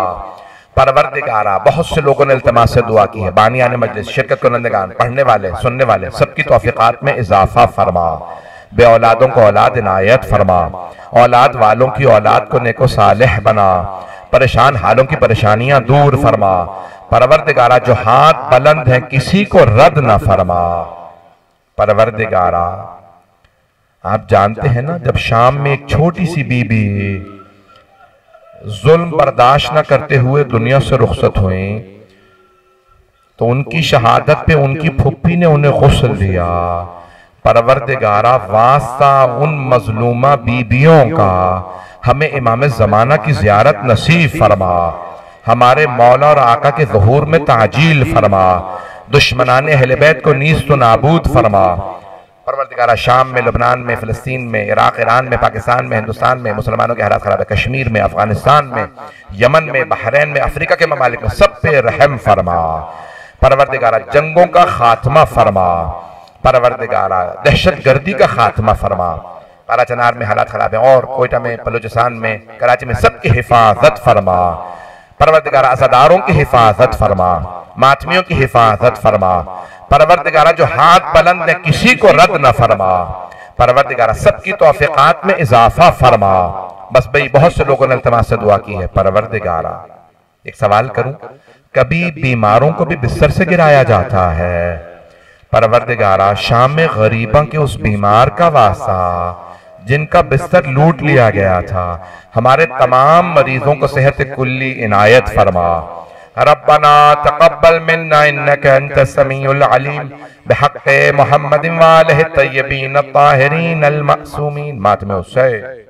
परवरदिगारा बहुत से लोगों ने इल्तिमास से दुआ की है, बानियाने मजलिस, शिरकत करनेगान, पढ़ने वाले, सुनने वाले, सबकी तौफीकात में इजाफा फरमा। बे औलादों को औलाद इनायत फरमा, औलाद वालों की औलाद को नेको सालेह बना, परेशान हालों की परेशानियां दूर फरमा। परवरदिगारा जो हाथ बुलंद है किसी को रद्द ना फरमा। परवरदिगारा आप जानते हैं ना, जब शाम में एक छोटी सी बीबी जुल्म बर्दाश्त न करते हुए दुनिया से रुखसत हुई, तो उनकी शहादत पे उनकी फुप्पी ने उन्हें गुस्ल दिया। परवरदिगारा वास्ता उन मजलूमा बीबियों का हमें इमाम ज़माना की ज़ियारत नसीब फरमा, हमारे मौला और आका के ज़हूर में ताजील फरमा, दुश्मनाने अहले बैत को नीस्त व नाबूद फरमा। परवरदिगारा शाम में, लबनान में, फ़लस्तीन में, इराक, ईरान में, पाकिस्तान में, हिंदुस्तान में मुसलमानों के हालात खराब है, कश्मीर में, अफगानिस्तान में, यमन में, बहरैन में, अफ्रीका के ममालिक में, सब पे रहम फरमा। परवरदिगारा जंगों का खात्मा फरमा। परवरदिगारा दहशत गर्दी का खात्मा फरमा। कालाचनार में हालात खराब है, और कोयटा में, बलूचिस्तान में, कराची में, सबकी हिफाजत फरमा। परवरदिगारा अज़ादारों की हिफाजत फरमा, मातमियों की हिफाजत फरमा। परवरदिगारा जो हाथ बुलंद है किसी को रद्द न फरमा। परवरदिगारा सबकी तौफीकात में इजाफा फरमा। बस भाई बहुत से लोगों ने इल्तिमास से दुआ की है। परवरदिगारा एक सवाल करूं, कभी बीमारों को भी बिस्तर से गिराया जाता है। परवरदिगारा शाम में गरीबों के उस बीमार का वास्ता जिनका बिस्तर लूट लिया गया था, हमारे तमाम मरीजों को सेहत कुल्ली इनायत फरमा। रब्बना तक़ब्बल मिन्ना इन्नका अंतस समीउल अलीम बिहक़्क़ि मुहम्मदिन व आलिहि तय्यबीन अत्ताहिरीन अल मासूमीन। मातमे हुसैन।